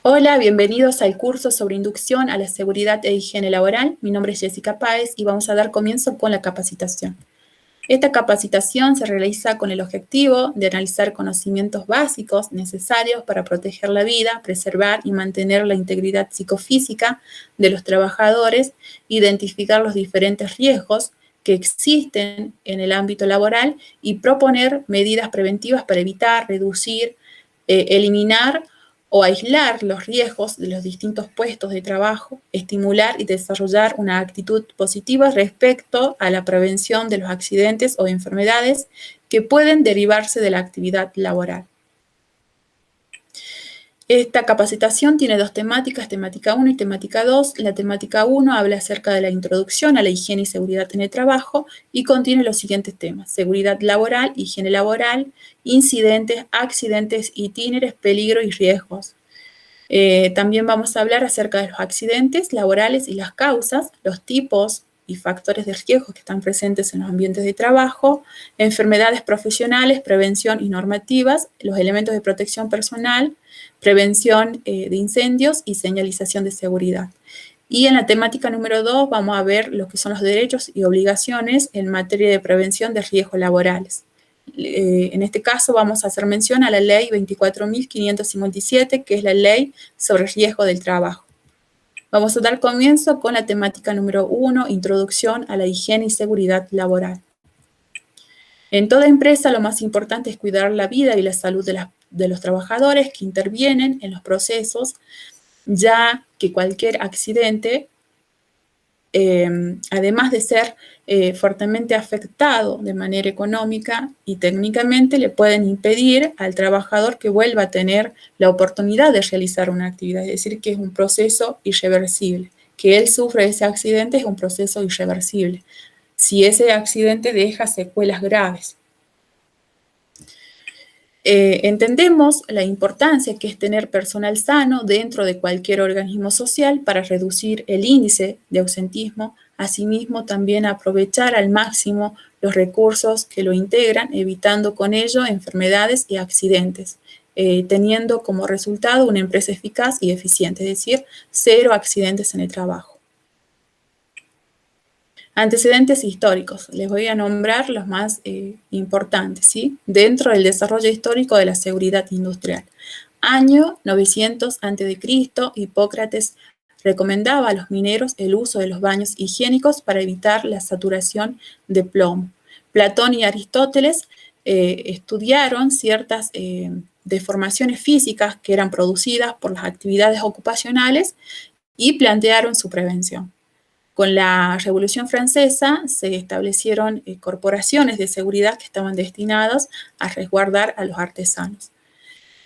Hola, bienvenidos al curso sobre inducción a la seguridad e higiene laboral. Mi nombre es Jessica Páez y vamos a dar comienzo con la capacitación. Esta capacitación se realiza con el objetivo de analizar conocimientos básicos necesarios para proteger la vida, preservar y mantener la integridad psicofísica de los trabajadores, identificar los diferentes riesgos que existen en el ámbito laboral y proponer medidas preventivas para evitar, reducir, eliminar o aislar los riesgos de los distintos puestos de trabajo, estimular y desarrollar una actitud positiva respecto a la prevención de los accidentes o enfermedades que pueden derivarse de la actividad laboral. Esta capacitación tiene dos temáticas, temática 1 y temática 2. La temática 1 habla acerca de la introducción a la higiene y seguridad en el trabajo y contiene los siguientes temas: seguridad laboral, higiene laboral, incidentes, accidentes, itinerares, peligro y riesgos. También vamos a hablar acerca de los accidentes laborales y las causas, los tipos y factores de riesgo que están presentes en los ambientes de trabajo, enfermedades profesionales, prevención y normativas, los elementos de protección personal, prevención de incendios y señalización de seguridad. Y en la temática número 2 vamos a ver lo que son los derechos y obligaciones en materia de prevención de riesgos laborales. En este caso vamos a hacer mención a la ley 24.557, que es la ley sobre riesgo del trabajo. Vamos a dar comienzo con la temática número 1, introducción a la higiene y seguridad laboral. En toda empresa lo más importante es cuidar la vida y la salud de los trabajadores que intervienen en los procesos, ya que cualquier accidente, además de ser fuertemente afectado de manera económica y técnicamente, le pueden impedir al trabajador que vuelva a tener la oportunidad de realizar una actividad, es decir, que es un proceso irreversible. Que él sufre ese accidente es un proceso irreversible, si ese accidente deja secuelas graves. Entendemos la importancia que es tener personal sano dentro de cualquier organismo social para reducir el índice de ausentismo, asimismo también aprovechar al máximo los recursos que lo integran, evitando con ello enfermedades y accidentes, teniendo como resultado una empresa eficaz y eficiente, es decir, 0 accidentes en el trabajo. Antecedentes históricos. Les voy a nombrar los más importantes, ¿sí? Dentro del desarrollo histórico de la seguridad industrial. Año 900 a.C., Hipócrates recomendaba a los mineros el uso de los baños higiénicos para evitar la saturación de plomo. Platón y Aristóteles estudiaron ciertas deformaciones físicas que eran producidas por las actividades ocupacionales y plantearon su prevención. Con la Revolución Francesa se establecieron corporaciones de seguridad que estaban destinadas a resguardar a los artesanos.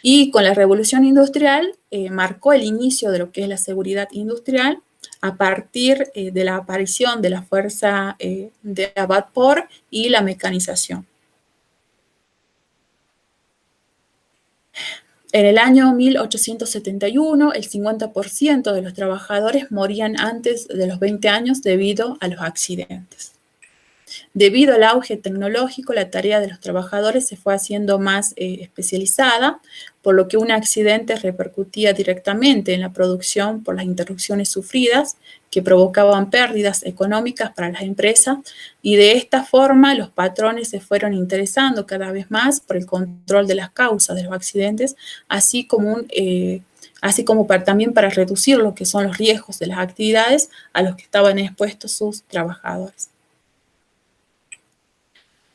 Y con la Revolución Industrial marcó el inicio de lo que es la seguridad industrial a partir de la aparición de la fuerza de vapor y la mecanización. En el año 1871, el 50% de los trabajadores morían antes de los 20 años debido a los accidentes. Debido al auge tecnológico, la tarea de los trabajadores se fue haciendo más especializada, por lo que un accidente repercutía directamente en la producción por las interrupciones sufridas, que provocaban pérdidas económicas para las empresas, y de esta forma los patrones se fueron interesando cada vez más por el control de las causas de los accidentes, así como también para reducir lo que son los riesgos de las actividades a los que estaban expuestos sus trabajadores.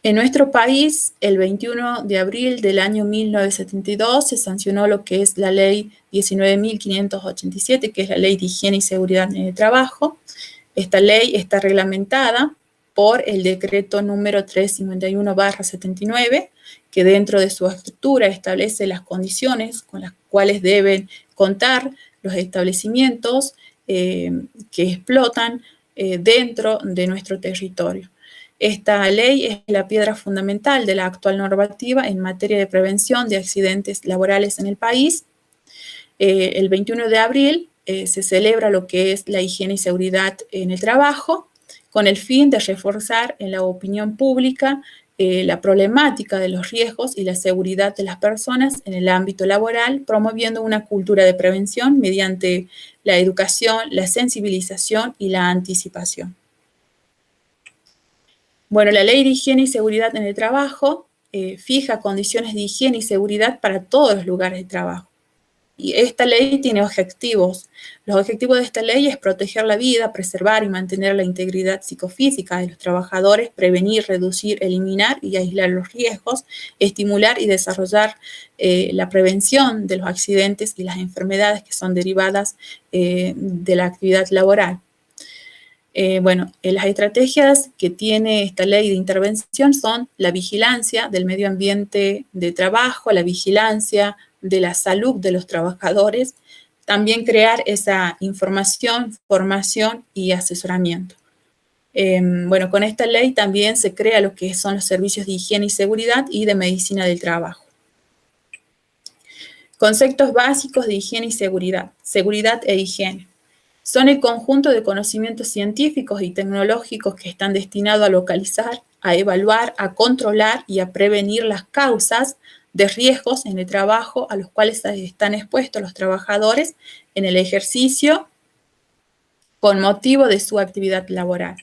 En nuestro país, el 21 de abril del año 1972 se sancionó lo que es la ley 19.587, que es la Ley de Higiene y Seguridad en el Trabajo. Esta ley está reglamentada por el decreto número 351/79, que dentro de su estructura establece las condiciones con las cuales deben contar los establecimientos que explotan dentro de nuestro territorio. Esta ley es la piedra fundamental de la actual normativa en materia de prevención de accidentes laborales en el país. El 21 de abril se celebra lo que es la higiene y seguridad en el trabajo, con el fin de reforzar en la opinión pública la problemática de los riesgos y la seguridad de las personas en el ámbito laboral, promoviendo una cultura de prevención mediante la educación, la sensibilización y la anticipación. Bueno, la Ley de Higiene y Seguridad en el Trabajo fija condiciones de higiene y seguridad para todos los lugares de trabajo. Y esta ley tiene objetivos. Los objetivos de esta ley es proteger la vida, preservar y mantener la integridad psicofísica de los trabajadores, prevenir, reducir, eliminar y aislar los riesgos, estimular y desarrollar la prevención de los accidentes y las enfermedades que son derivadas de la actividad laboral. Las estrategias que tiene esta ley de intervención son la vigilancia del medio ambiente de trabajo, la vigilancia de la salud de los trabajadores, también crear esa información, formación y asesoramiento. Con esta ley también se crea lo que son los servicios de higiene y seguridad y de medicina del trabajo. Conceptos básicos de higiene y seguridad. Seguridad e higiene. Son el conjunto de conocimientos científicos y tecnológicos que están destinados a localizar, a evaluar, a controlar y a prevenir las causas de riesgos en el trabajo a los cuales están expuestos los trabajadores en el ejercicio con motivo de su actividad laboral.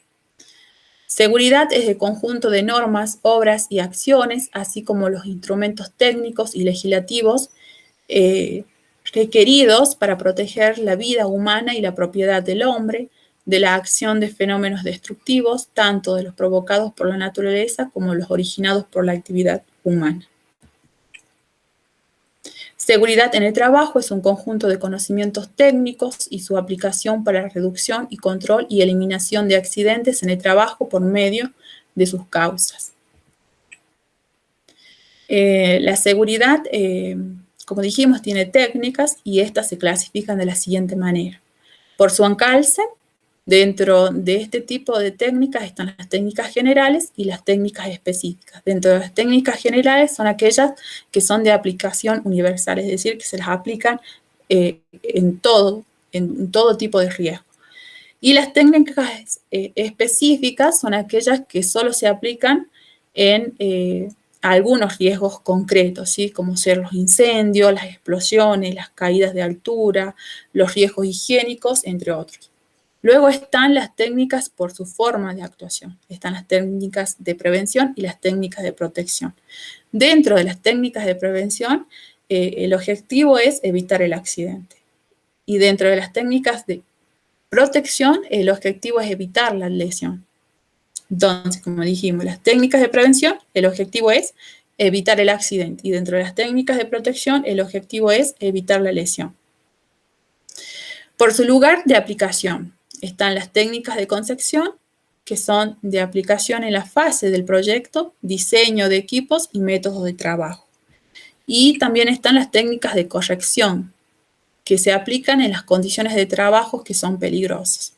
Seguridad es el conjunto de normas, obras y acciones, así como los instrumentos técnicos y legislativos requeridos para proteger la vida humana y la propiedad del hombre, de la acción de fenómenos destructivos, tanto de los provocados por la naturaleza como los originados por la actividad humana. Seguridad en el trabajo es un conjunto de conocimientos técnicos y su aplicación para la reducción y control y eliminación de accidentes en el trabajo por medio de sus causas. La seguridad, como dijimos, tiene técnicas y estas se clasifican de la siguiente manera. Por su alcance, dentro de este tipo de técnicas están las técnicas generales y las técnicas específicas. Dentro de las técnicas generales son aquellas que son de aplicación universal, es decir, que se las aplican en todo tipo de riesgo. Y las técnicas específicas son aquellas que solo se aplican en algunos riesgos concretos, ¿sí? Como ser los incendios, las explosiones, las caídas de altura, los riesgos higiénicos, entre otros. Luego están las técnicas por su forma de actuación. Están las técnicas de prevención y las técnicas de protección. Dentro de las técnicas de prevención, el objetivo es evitar el accidente. Y dentro de las técnicas de protección, el objetivo es evitar la lesión. Entonces, como dijimos, las técnicas de prevención, el objetivo es evitar el accidente. Y dentro de las técnicas de protección, el objetivo es evitar la lesión. Por su lugar de aplicación, están las técnicas de concepción, que son de aplicación en la fase del proyecto, diseño de equipos y métodos de trabajo. Y también están las técnicas de corrección, que se aplican en las condiciones de trabajo que son peligrosas.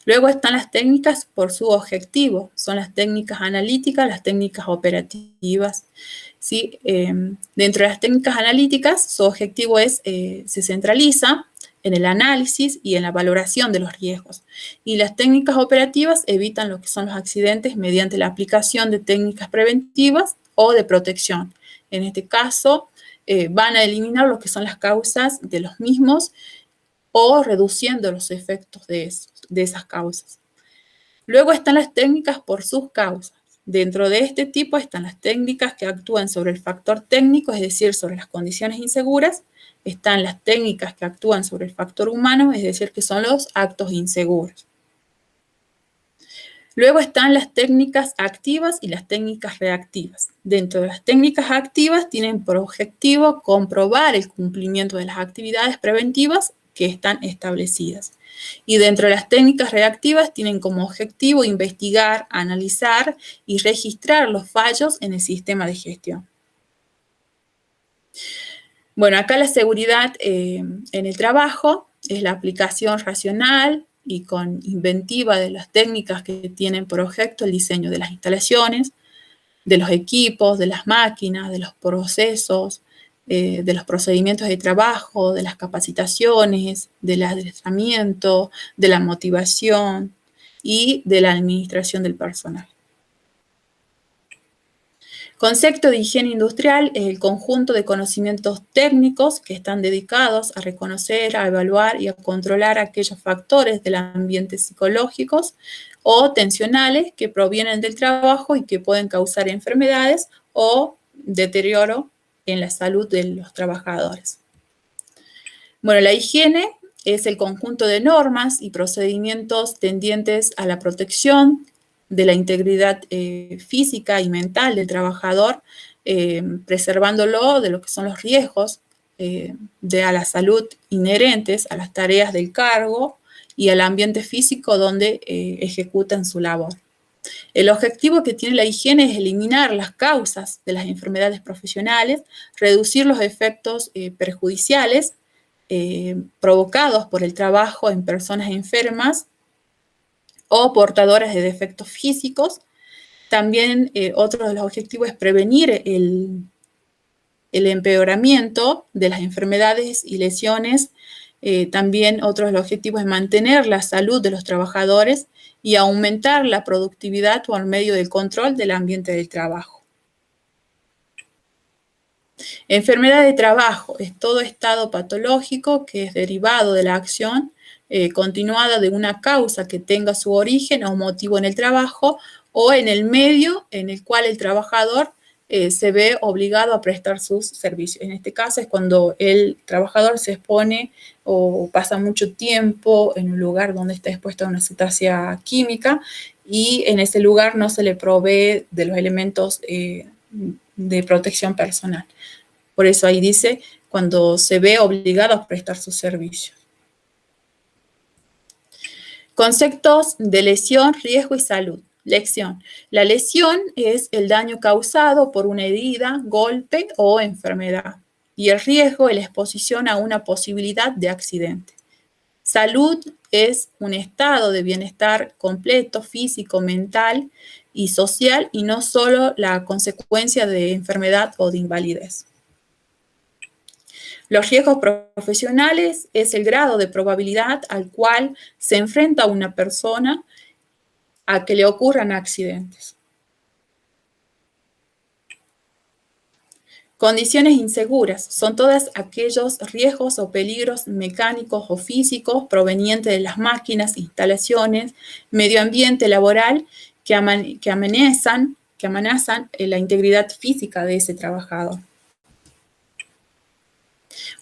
Luego están las técnicas por su objetivo, son las técnicas analíticas, las técnicas operativas. ¿Sí? Dentro de las técnicas analíticas, su objetivo se centraliza en el análisis y en la valoración de los riesgos. Y las técnicas operativas evitan lo que son los accidentes mediante la aplicación de técnicas preventivas o de protección. En este caso, van a eliminar lo que son las causas de los mismos o reduciendo los efectos de esas causas. Luego están las técnicas por sus causas. Dentro de este tipo están las técnicas que actúan sobre el factor técnico, es decir, sobre las condiciones inseguras. Están las técnicas que actúan sobre el factor humano, es decir, que son los actos inseguros. Luego están las técnicas activas y las técnicas reactivas. Dentro de las técnicas activas tienen por objetivo comprobar el cumplimiento de las actividades preventivas que están establecidas. Y dentro de las técnicas reactivas tienen como objetivo investigar, analizar y registrar los fallos en el sistema de gestión. Bueno, acá la seguridad en el trabajo es la aplicación racional y con inventiva de las técnicas que tienen por objeto el diseño de las instalaciones, de los equipos, de las máquinas, de los procesos, de los procedimientos de trabajo, de las capacitaciones, del adiestramiento, de la motivación y de la administración del personal. Concepto de higiene industrial es el conjunto de conocimientos técnicos que están dedicados a reconocer, a evaluar y a controlar aquellos factores del ambiente psicológicos o tensionales que provienen del trabajo y que pueden causar enfermedades o deterioro en la salud de los trabajadores. Bueno, la higiene es el conjunto de normas y procedimientos tendientes a la protección de la integridad física y mental del trabajador, preservándolo de lo que son los riesgos a la salud inherentes a las tareas del cargo y al ambiente físico donde ejecutan su labor. El objetivo que tiene la higiene es eliminar las causas de las enfermedades profesionales, reducir los efectos perjudiciales provocados por el trabajo en personas enfermas o portadoras de defectos físicos. También otro de los objetivos es prevenir el empeoramiento de las enfermedades y lesiones. También otro de los objetivos es mantener la salud de los trabajadores y aumentar la productividad por medio del control del ambiente del trabajo. Enfermedad de trabajo es todo estado patológico que es derivado de la acción continuada de una causa que tenga su origen o motivo en el trabajo o en el medio en el cual el trabajador se ve obligado a prestar sus servicios. En este caso es cuando el trabajador se expone o pasa mucho tiempo en un lugar donde está expuesto a una sustancia química y en ese lugar no se le provee de los elementos de protección personal. Por eso ahí dice, cuando se ve obligado a prestar sus servicios. Conceptos de lesión, riesgo y salud. Lesión. La lesión es el daño causado por una herida, golpe o enfermedad. Y el riesgo es la exposición a una posibilidad de accidente. Salud es un estado de bienestar completo, físico, mental y social, y no solo la consecuencia de enfermedad o de invalidez. Los riesgos profesionales es el grado de probabilidad al cual se enfrenta una persona a que le ocurran accidentes. Condiciones inseguras son todos aquellos riesgos o peligros mecánicos o físicos provenientes de las máquinas, instalaciones, medio ambiente laboral que amenazan la integridad física de ese trabajador.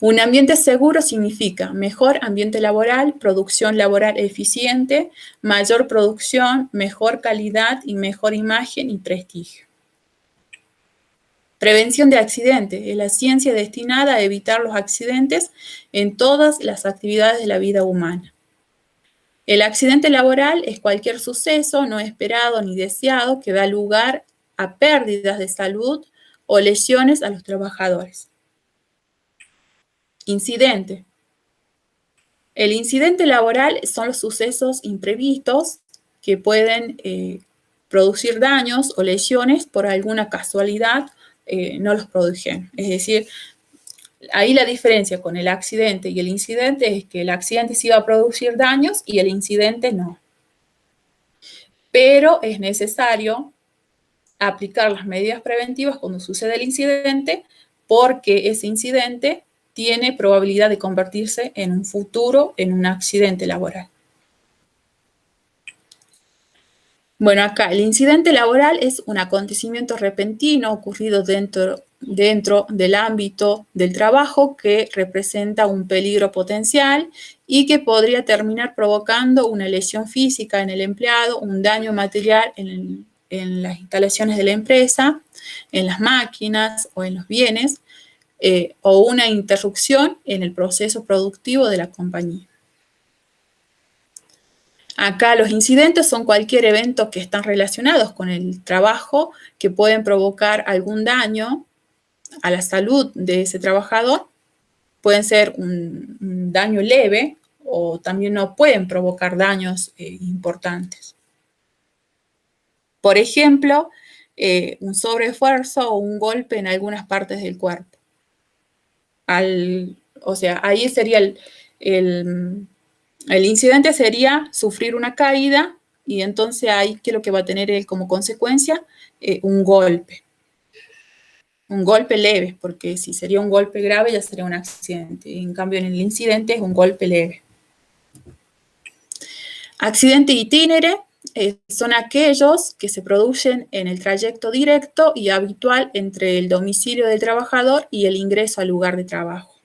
Un ambiente seguro significa mejor ambiente laboral, producción laboral eficiente, mayor producción, mejor calidad y mejor imagen y prestigio. Prevención de accidentes es la ciencia destinada a evitar los accidentes en todas las actividades de la vida humana. El accidente laboral es cualquier suceso no esperado ni deseado que da lugar a pérdidas de salud o lesiones a los trabajadores. Incidente. El incidente laboral son los sucesos imprevistos que pueden producir daños o lesiones por alguna casualidad no los produjeron. Es decir, ahí la diferencia con el accidente y el incidente es que el accidente sí va a producir daños y el incidente no. Pero es necesario aplicar las medidas preventivas cuando sucede el incidente porque ese incidente tiene probabilidad de convertirse en un futuro en un accidente laboral. Bueno, acá el incidente laboral es un acontecimiento repentino ocurrido dentro del ámbito del trabajo que representa un peligro potencial y que podría terminar provocando una lesión física en el empleado, un daño material en las instalaciones de la empresa, en las máquinas o en los bienes, o una interrupción en el proceso productivo de la compañía. Acá los incidentes son cualquier evento que están relacionados con el trabajo que pueden provocar algún daño a la salud de ese trabajador. Pueden ser un daño leve o también no pueden provocar daños importantes. Por ejemplo, un sobreesfuerzo o un golpe en algunas partes del cuerpo. O sea, ahí sería el incidente sería sufrir una caída y entonces ahí, ¿qué es lo que va a tener él como consecuencia? Un golpe. Un golpe leve, porque si sería un golpe grave ya sería un accidente. En cambio, en el incidente es un golpe leve. Accidente itinere son aquellos que se producen en el trayecto directo y habitual entre el domicilio del trabajador y el ingreso al lugar de trabajo.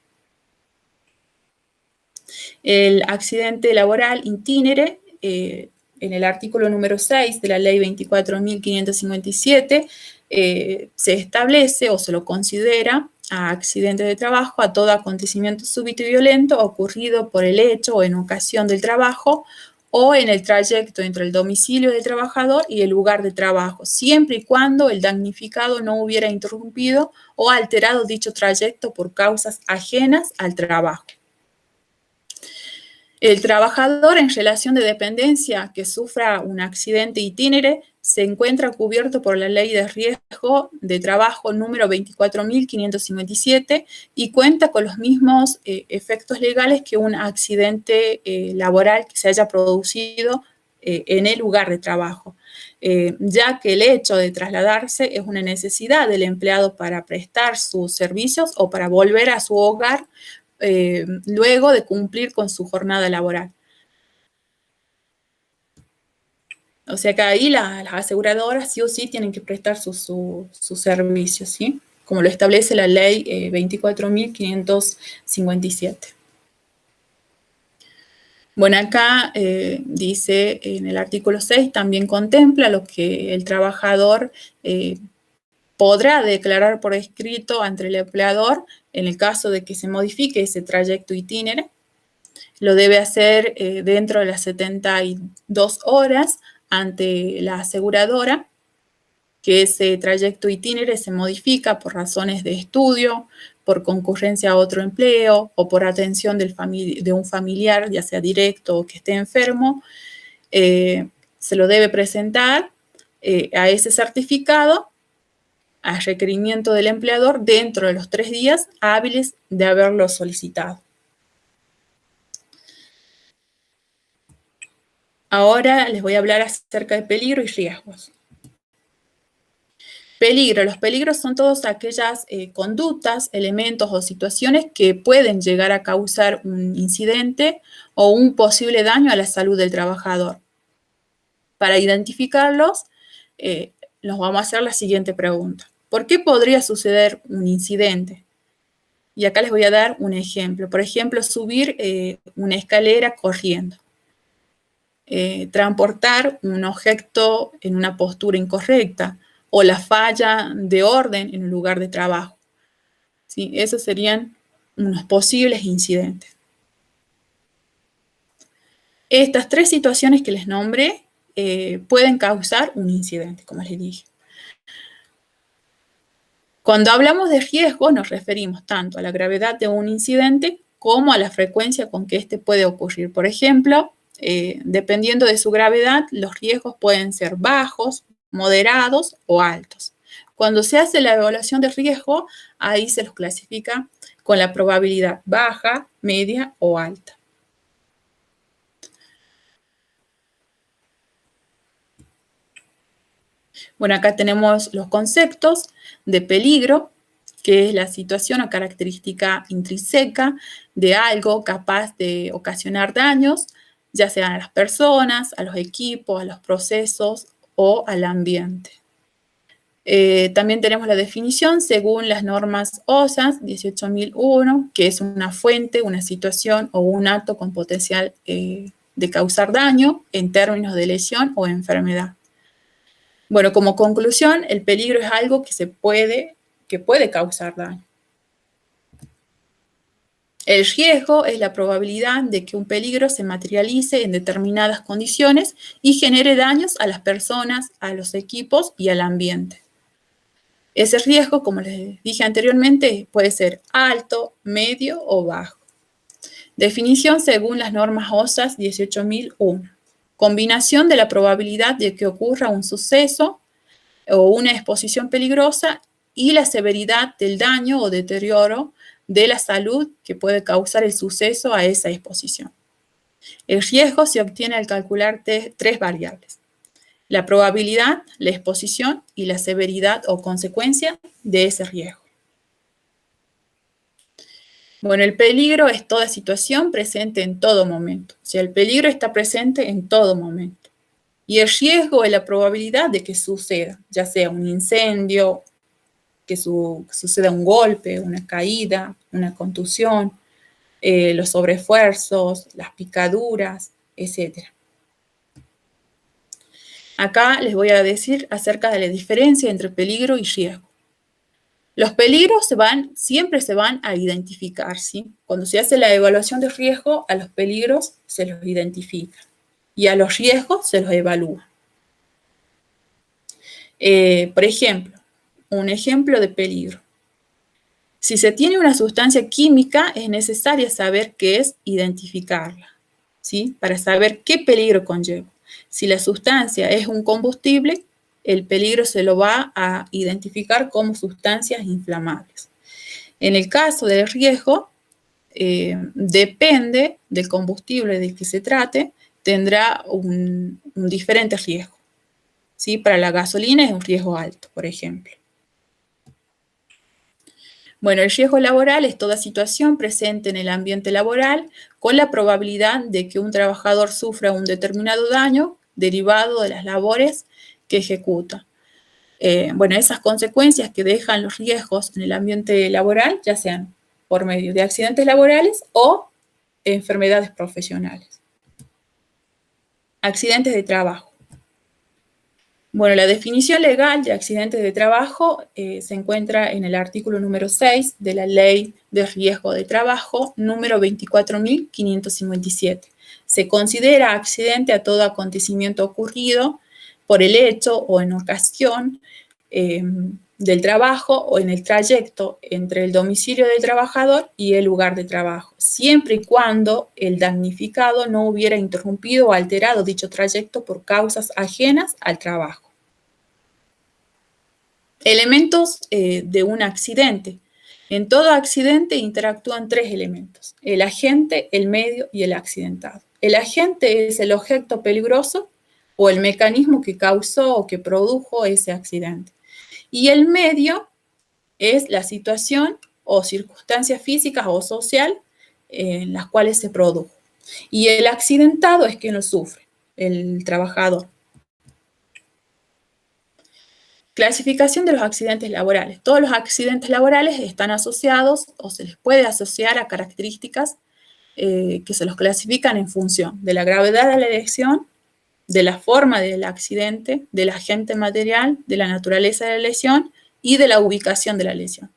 El accidente laboral itinere, en el artículo número 6 de la ley 24.557, se establece o se lo considera a accidente de trabajo a todo acontecimiento súbito y violento ocurrido por el hecho o en ocasión del trabajo o en el trayecto entre el domicilio del trabajador y el lugar de trabajo, siempre y cuando el damnificado no hubiera interrumpido o alterado dicho trayecto por causas ajenas al trabajo. El trabajador en relación de dependencia que sufra un accidente itinere se encuentra cubierto por la Ley de Riesgo de Trabajo número 24.557 y cuenta con los mismos efectos legales que un accidente laboral que se haya producido en el lugar de trabajo, ya que el hecho de trasladarse es una necesidad del empleado para prestar sus servicios o para volver a su hogar luego de cumplir con su jornada laboral. O sea que ahí las aseguradoras sí o sí tienen que prestar sus servicios, ¿sí? Como lo establece la ley 24.557. Bueno, acá dice en el artículo 6 también contempla lo que el trabajador podrá declarar por escrito ante el empleador en el caso de que se modifique ese trayecto itinere. Lo debe hacer dentro de las 72 horas ante la aseguradora, que ese trayecto itinere se modifica por razones de estudio, por concurrencia a otro empleo o por atención de un familiar, ya sea directo o que esté enfermo. Se lo debe presentar a ese certificado a requerimiento del empleador dentro de los 3 días hábiles de haberlo solicitado. Ahora les voy a hablar acerca de peligro y riesgos. Peligro. Los peligros son todas aquellas conductas, elementos o situaciones que pueden llegar a causar un incidente o un posible daño a la salud del trabajador. Para identificarlos, nos vamos a hacer la siguiente pregunta. ¿Por qué podría suceder un incidente? Y acá les voy a dar un ejemplo. Por ejemplo, subir una escalera corriendo. Transportar un objeto en una postura incorrecta o la falla de orden en un lugar de trabajo. ¿Sí? Esos serían unos posibles incidentes. Estas 3 situaciones que les nombré pueden causar un incidente, como les dije. Cuando hablamos de riesgo, nos referimos tanto a la gravedad de un incidente como a la frecuencia con que éste puede ocurrir. Por ejemplo, dependiendo de su gravedad, los riesgos pueden ser bajos, moderados o altos. Cuando se hace la evaluación de riesgo, ahí se los clasifica con la probabilidad baja, media o alta. Bueno, acá tenemos los conceptos de peligro, que es la situación o característica intrínseca de algo capaz de ocasionar daños, ya sean a las personas, a los equipos, a los procesos o al ambiente. También tenemos la definición según las normas OSHA 18001, que es una fuente, una situación o un acto con potencial de causar daño en términos de lesión o enfermedad. Bueno, como conclusión, el peligro es algo que puede causar daño. El riesgo es la probabilidad de que un peligro se materialice en determinadas condiciones y genere daños a las personas, a los equipos y al ambiente. Ese riesgo, como les dije anteriormente, puede ser alto, medio o bajo. Definición según las normas OSHA 18001. Combinación de la probabilidad de que ocurra un suceso o una exposición peligrosa y la severidad del daño o deterioro de la salud que puede causar el suceso a esa exposición. El riesgo se obtiene al calcular 3 variables: la probabilidad, la exposición y la severidad o consecuencia de ese riesgo. Bueno, el peligro es toda situación presente en todo momento. O sea, el peligro está presente en todo momento. Y el riesgo es la probabilidad de que suceda, ya sea un incendio, que suceda un golpe, una caída, una contusión, los sobreesfuerzos, las picaduras, etc. Acá les voy a decir acerca de la diferencia entre peligro y riesgo. Los peligros siempre se van a identificar, ¿sí? Cuando se hace la evaluación de riesgo, a los peligros se los identifica y a los riesgos se los evalúa. Por ejemplo, un ejemplo de peligro. Si se tiene una sustancia química, es necesario saber qué es, identificarla, ¿sí? Para saber qué peligro conlleva. Si la sustancia es un combustible, el peligro se lo va a identificar como sustancias inflamables. En el caso del riesgo, depende del combustible del que se trate, tendrá un diferente riesgo, ¿sí? Para la gasolina es un riesgo alto, por ejemplo. Bueno, el riesgo laboral es toda situación presente en el ambiente laboral con la probabilidad de que un trabajador sufra un determinado daño derivado de las labores que ejecuta. Bueno, esas consecuencias que dejan los riesgos en el ambiente laboral, ya sean por medio de accidentes laborales o enfermedades profesionales. Accidentes de trabajo. Bueno, la definición legal de accidentes de trabajo se encuentra en el artículo número 6 de la Ley de Riesgo de Trabajo, número 24.557. Se considera accidente a todo acontecimiento ocurrido por el hecho o en ocasión del trabajo o en el trayecto entre el domicilio del trabajador y el lugar de trabajo, siempre y cuando el damnificado no hubiera interrumpido o alterado dicho trayecto por causas ajenas al trabajo. Elementos de un accidente. En todo accidente interactúan tres elementos: el agente, el medio y el accidentado. El agente es el objeto peligroso o el mecanismo que causó o que produjo ese accidente. Y el medio es la situación o circunstancias físicas o social en las cuales se produjo. Y el accidentado es quien lo sufre, el trabajador. Clasificación de los accidentes laborales. Todos los accidentes laborales están asociados o se les puede asociar a características que se los clasifican en función de la gravedad de la lesión, de la forma del accidente, del agente material, de la naturaleza de la lesión y de la ubicación de la lesión.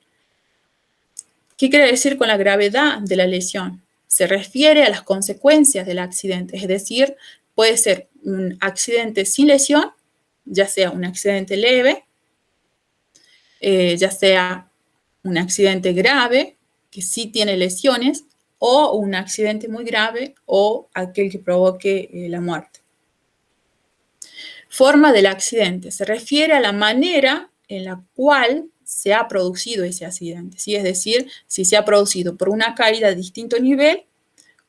¿Qué quiere decir con la gravedad de la lesión? Se refiere a las consecuencias del accidente, es decir, puede ser un accidente sin lesión, ya sea un accidente leve, ya sea un accidente grave, que sí tiene lesiones, o un accidente muy grave, o aquel que provoque la muerte. Forma del accidente. Se refiere a la manera en la cual se ha producido ese accidente, ¿sí? Es decir, si se ha producido por una caída de distinto nivel,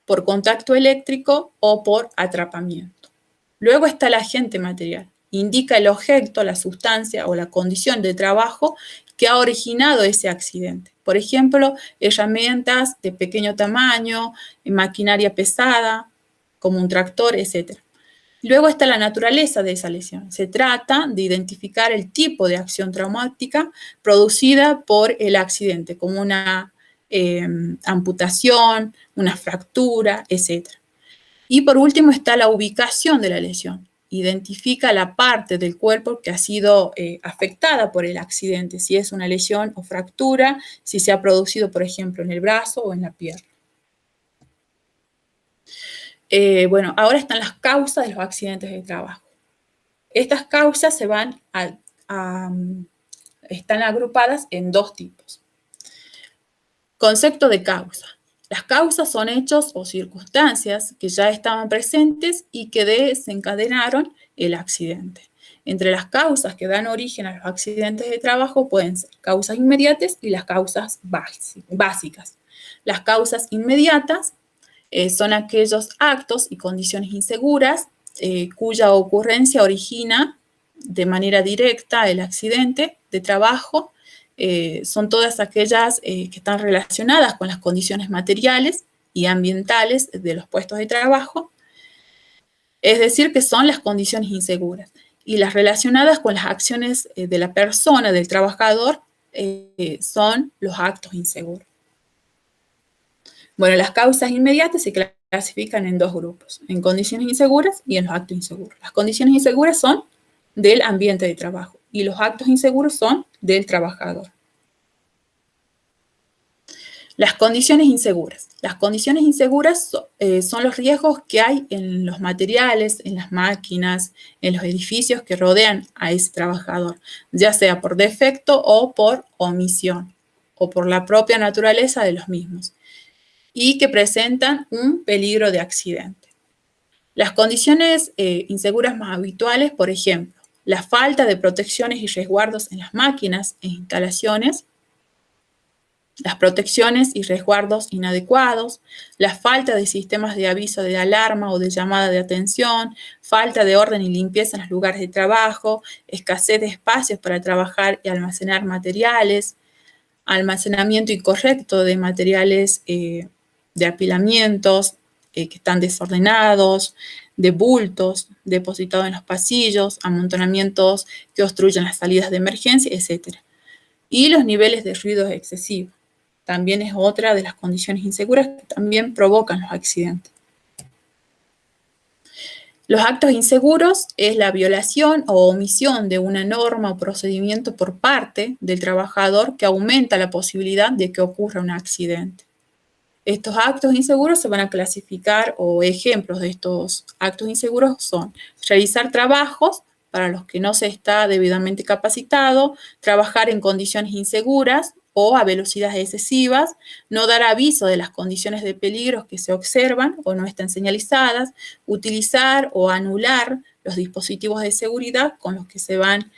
por contacto eléctrico o por atrapamiento. Luego está el agente material. Indica el objeto, la sustancia o la condición de trabajo que ha originado ese accidente. Por ejemplo, herramientas de pequeño tamaño, maquinaria pesada, como un tractor, etc. Luego está la naturaleza de esa lesión. Se trata de identificar el tipo de acción traumática producida por el accidente, como una amputación, una fractura, etc. Y por último está la ubicación de la lesión. Identifica la parte del cuerpo que ha sido afectada por el accidente, si es una lesión o fractura, si se ha producido, por ejemplo, en el brazo o en la pierna. Bueno, ahora están las causas de los accidentes de trabajo. Estas causas están agrupadas en dos tipos. Concepto de causa. Las causas son hechos o circunstancias que ya estaban presentes y que desencadenaron el accidente. Entre las causas que dan origen a los accidentes de trabajo pueden ser causas inmediatas y las causas básicas. Las causas inmediatas son aquellos actos y condiciones inseguras cuya ocurrencia origina de manera directa el accidente de trabajo son todas aquellas que están relacionadas con las condiciones materiales y ambientales de los puestos de trabajo, es decir, que son las condiciones inseguras. Y las relacionadas con las acciones de la persona, del trabajador, son los actos inseguros. Bueno, las causas inmediatas se clasifican en dos grupos, en condiciones inseguras y en los actos inseguros. Las condiciones inseguras son del ambiente de trabajo y los actos inseguros son del trabajador. Las condiciones inseguras. Las condiciones inseguras son los riesgos que hay en los materiales, en las máquinas, en los edificios que rodean a ese trabajador, ya sea por defecto o por omisión, o por la propia naturaleza de los mismos, y que presentan un peligro de accidente. Las condiciones inseguras más habituales, por ejemplo, la falta de protecciones y resguardos en las máquinas e instalaciones, las protecciones y resguardos inadecuados, la falta de sistemas de aviso de alarma o de llamada de atención, falta de orden y limpieza en los lugares de trabajo, escasez de espacios para trabajar y almacenar materiales, almacenamiento incorrecto de materiales de apilamientos que están desordenados, de bultos depositados en los pasillos, amontonamientos que obstruyen las salidas de emergencia, etc. Y los niveles de ruido excesivos. También es otra de las condiciones inseguras que también provocan los accidentes. Los actos inseguros es la violación o omisión de una norma o procedimiento por parte del trabajador que aumenta la posibilidad de que ocurra un accidente. Estos actos inseguros se van a clasificar, o ejemplos de estos actos inseguros son realizar trabajos para los que no se está debidamente capacitado, trabajar en condiciones inseguras o a velocidades excesivas, no dar aviso de las condiciones de peligro que se observan o no están señalizadas, utilizar o anular los dispositivos de seguridad con los que se van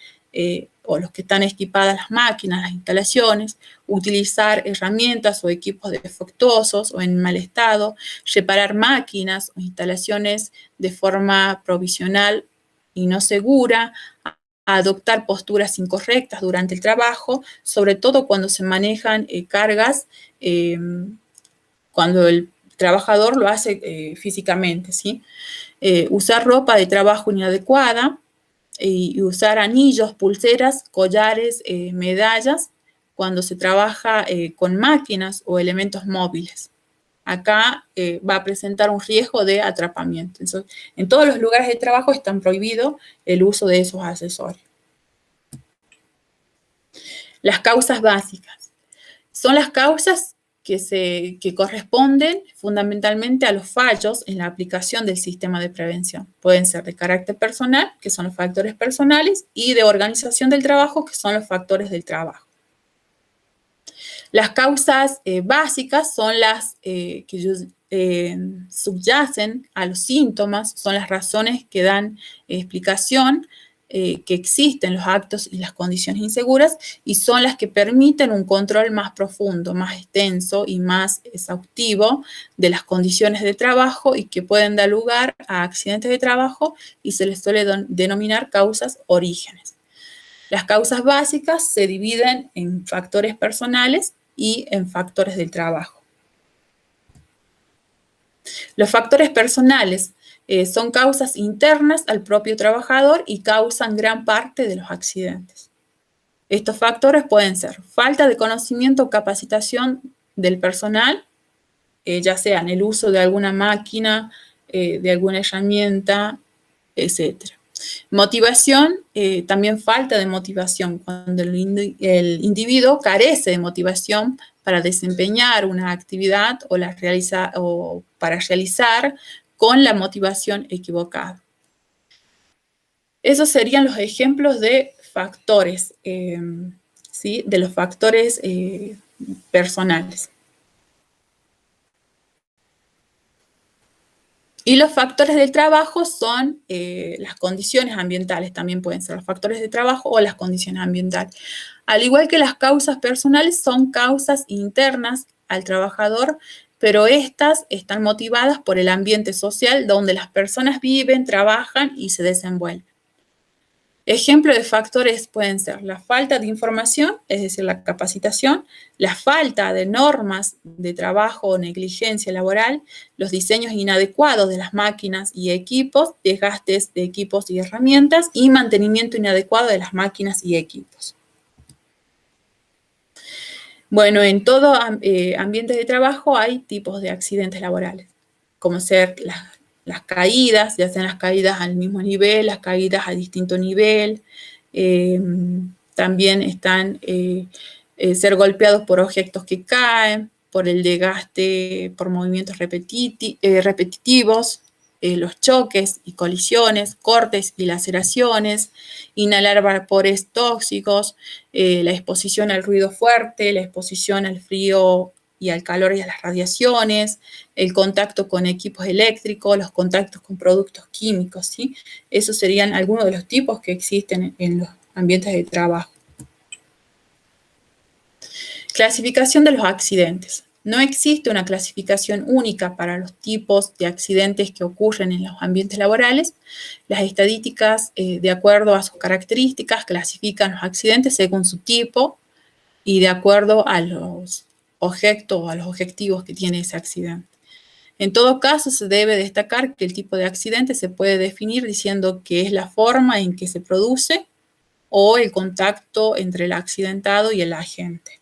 o los que están equipadas las máquinas, las instalaciones, utilizar herramientas o equipos defectuosos o en mal estado, reparar máquinas o instalaciones de forma provisional y no segura, adoptar posturas incorrectas durante el trabajo, sobre todo cuando se manejan cargas, cuando el trabajador lo hace físicamente, ¿sí? Usar ropa de trabajo inadecuada, y usar anillos, pulseras, collares, medallas, cuando se trabaja con máquinas o elementos móviles. Acá va a presentar un riesgo de atrapamiento. Entonces, en todos los lugares de trabajo están prohibido el uso de esos accesorios. Las causas básicas. Son las causas que corresponden fundamentalmente a los fallos en la aplicación del sistema de prevención. Pueden ser de carácter personal, que son los factores personales, y de organización del trabajo, que son los factores del trabajo. Las causas básicas son las que subyacen a los síntomas, son las razones que dan explicación que existen los actos y las condiciones inseguras y son las que permiten un control más profundo, más extenso y más exhaustivo de las condiciones de trabajo y que pueden dar lugar a accidentes de trabajo y se les suele denominar causas orígenes. Las causas básicas se dividen en factores personales y en factores del trabajo. Los factores personales son causas internas al propio trabajador y causan gran parte de los accidentes. Estos factores pueden ser falta de conocimiento o capacitación del personal, ya sea en el uso de alguna máquina, de alguna herramienta, etc. Motivación, también falta de motivación, cuando el individuo carece de motivación para desempeñar una actividad o para realizar con la motivación equivocada. Esos serían los ejemplos de factores, ¿sí? De los factores personales. Y los factores del trabajo son las condiciones ambientales, también pueden ser los factores de trabajo o las condiciones ambientales. Al igual que las causas personales, son causas internas al trabajador, pero estas están motivadas por el ambiente social donde las personas viven, trabajan y se desenvuelven. Ejemplos de factores pueden ser la falta de información, es decir, la capacitación, la falta de normas de trabajo o negligencia laboral, los diseños inadecuados de las máquinas y equipos, desgastes de equipos y herramientas y mantenimiento inadecuado de las máquinas y equipos. Bueno, en todo ambiente de trabajo hay tipos de accidentes laborales, como ser las caídas, ya sean las caídas al mismo nivel, las caídas a distinto nivel. También están ser golpeados por objetos que caen, por el desgaste, por movimientos repetitivos, los choques y colisiones, cortes y laceraciones, inhalar vapores tóxicos, la exposición al ruido fuerte, la exposición al frío y al calor y a las radiaciones, el contacto con equipos eléctricos, los contactos con productos químicos, ¿sí? Esos serían algunos de los tipos que existen en los ambientes de trabajo. Clasificación de los accidentes. No existe una clasificación única para los tipos de accidentes que ocurren en los ambientes laborales. Las estadísticas, de acuerdo a sus características, clasifican los accidentes según su tipo y de acuerdo a los objetos, a los objetivos que tiene ese accidente. En todo caso, se debe destacar que el tipo de accidente se puede definir diciendo que es la forma en que se produce o el contacto entre el accidentado y el agente.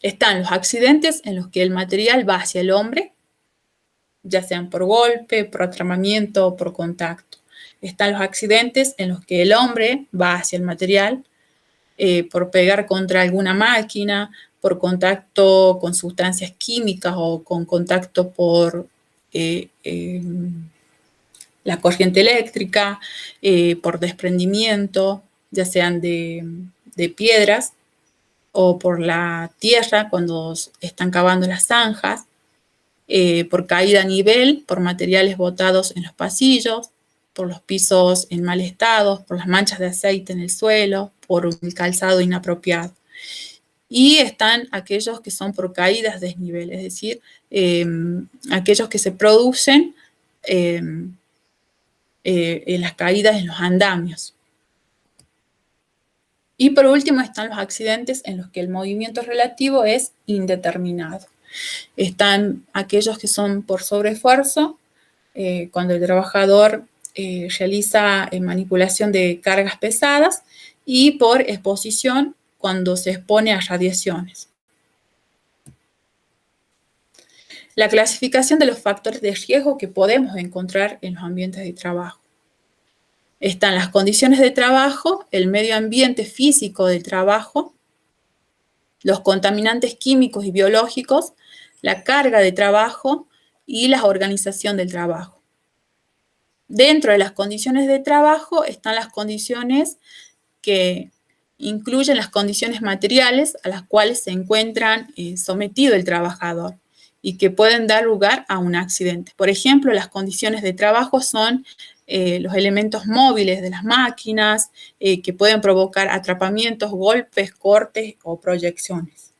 Están los accidentes en los que el material va hacia el hombre, ya sean por golpe, por atrapamiento o por contacto. Están los accidentes en los que el hombre va hacia el material por pegar contra alguna máquina, por contacto con sustancias químicas o con contacto por la corriente eléctrica, por desprendimiento, ya sean de piedras, o por la tierra cuando están cavando las zanjas, por caída a nivel, por materiales botados en los pasillos, por los pisos en mal estado, por las manchas de aceite en el suelo, por el calzado inapropiado. Y están aquellos que son por caídas de desnivel, es decir, aquellos que se producen en las caídas en los andamios. Y por último están los accidentes en los que el movimiento relativo es indeterminado. Están aquellos que son por sobreesfuerzo, cuando el trabajador realiza manipulación de cargas pesadas, y por exposición cuando se expone a radiaciones. La clasificación de los factores de riesgo que podemos encontrar en los ambientes de trabajo. Están las condiciones de trabajo, el medio ambiente físico del trabajo, los contaminantes químicos y biológicos, la carga de trabajo y la organización del trabajo. Dentro de las condiciones de trabajo están las condiciones que incluyen las condiciones materiales a las cuales se encuentra sometido el trabajador y que pueden dar lugar a un accidente. Por ejemplo, las condiciones de trabajo son los elementos móviles de las máquinas que pueden provocar atrapamientos, golpes, cortes o proyecciones.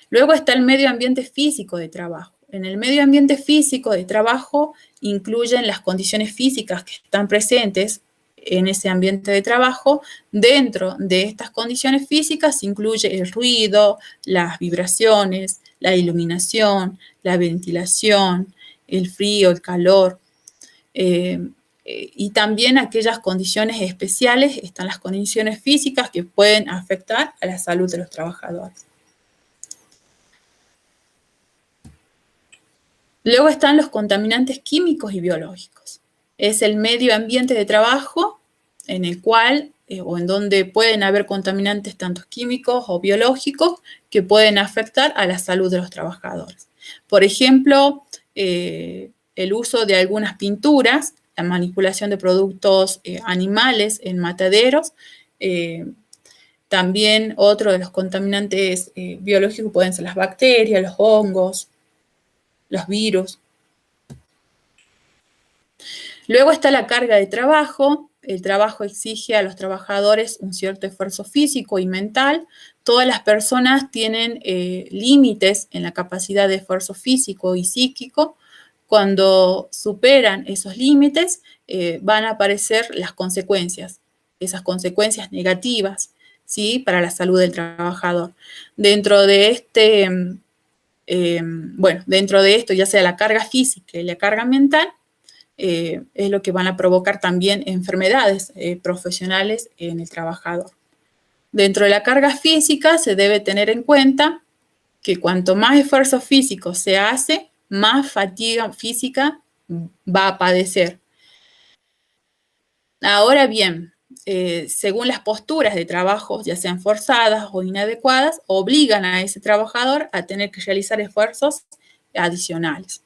Luego está el medio ambiente físico de trabajo. En el medio ambiente físico de trabajo incluyen las condiciones físicas que están presentes en ese ambiente de trabajo. Dentro de estas condiciones físicas incluye el ruido, las vibraciones, la iluminación, la ventilación, el frío, el calor. Y también aquellas condiciones especiales, están las condiciones físicas que pueden afectar a la salud de los trabajadores. Luego están los contaminantes químicos y biológicos. Es el medio ambiente de trabajo en el cual o en donde pueden haber contaminantes tanto químicos o biológicos que pueden afectar a la salud de los trabajadores. Por ejemplo, el uso de algunas pinturas, la manipulación de productos animales en mataderos. También otro de los contaminantes biológicos pueden ser las bacterias, los hongos, los virus. Luego está la carga de trabajo. El trabajo exige a los trabajadores un cierto esfuerzo físico y mental. Todas las personas tienen límites en la capacidad de esfuerzo físico y psíquico, Cuando superan esos límites, van a aparecer las consecuencias, esas consecuencias negativas, ¿sí? Para la salud del trabajador. Dentro de dentro de esto, ya sea la carga física y la carga mental, es lo que van a provocar también enfermedades profesionales en el trabajador. Dentro de la carga física se debe tener en cuenta que cuanto más esfuerzo físico se hace, más fatiga física va a padecer. Ahora bien, según las posturas de trabajo, ya sean forzadas o inadecuadas, obligan a ese trabajador a tener que realizar esfuerzos adicionales.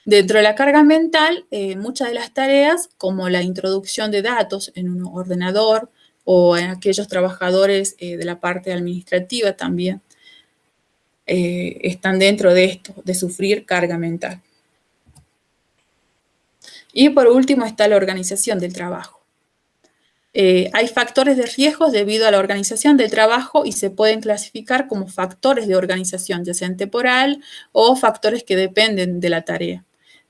Dentro de la carga mental, muchas de las tareas, como la introducción de datos en un ordenador o en aquellos trabajadores de la parte administrativa también, están dentro de esto, de sufrir carga mental. Y por último está la organización del trabajo. Hay factores de riesgo debido a la organización del trabajo y se pueden clasificar como factores de organización, ya sean temporal o factores que dependen de la tarea.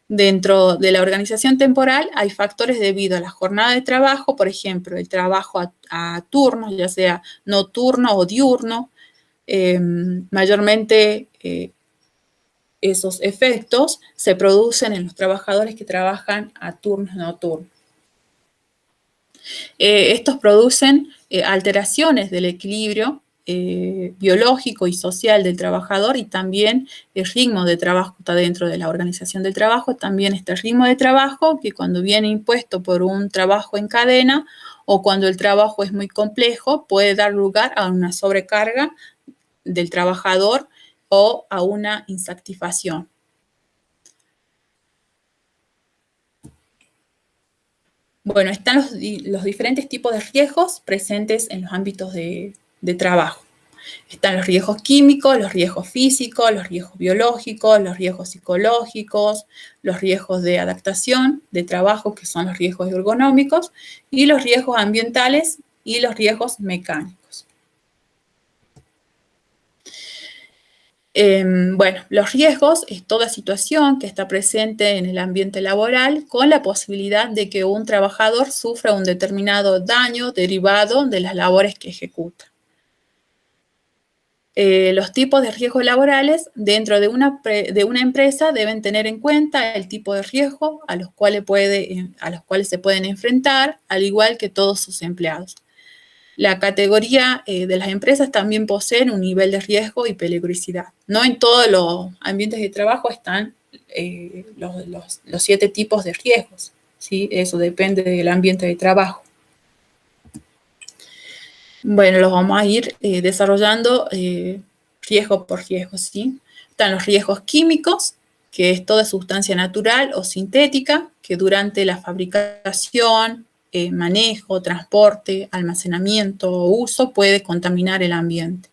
Dentro de la organización temporal hay factores debido a la jornada de trabajo, por ejemplo, el trabajo a turnos, ya sea nocturno o diurno. Mayormente esos efectos se producen en los trabajadores que trabajan a turnos nocturnos. Estos producen alteraciones del equilibrio biológico y social del trabajador y también el ritmo de trabajo está dentro de la organización del trabajo. También este ritmo de trabajo que cuando viene impuesto por un trabajo en cadena o cuando el trabajo es muy complejo puede dar lugar a una sobrecarga del trabajador o a una insatisfacción. Bueno, están los diferentes tipos de riesgos presentes en los ámbitos de trabajo. Están los riesgos químicos, los riesgos físicos, los riesgos biológicos, los riesgos psicológicos, los riesgos de adaptación de trabajo, que son los riesgos ergonómicos, y los riesgos ambientales y los riesgos mecánicos. Bueno, los riesgos es toda situación que está presente en el ambiente laboral con la posibilidad de que un trabajador sufra un determinado daño derivado de las labores que ejecuta. Los tipos de riesgos laborales dentro de una empresa deben tener en cuenta el tipo de riesgo a los cuales se pueden enfrentar, al igual que todos sus empleados. La categoría de las empresas también poseen un nivel de riesgo y peligrosidad. No en todos los ambientes de trabajo están los 7 tipos de riesgos, ¿sí? Eso depende del ambiente de trabajo. Bueno, los vamos a ir desarrollando riesgo por riesgo, ¿sí? Están los riesgos químicos, que es toda sustancia natural o sintética que durante la fabricación, manejo, transporte, almacenamiento o uso puede contaminar el ambiente.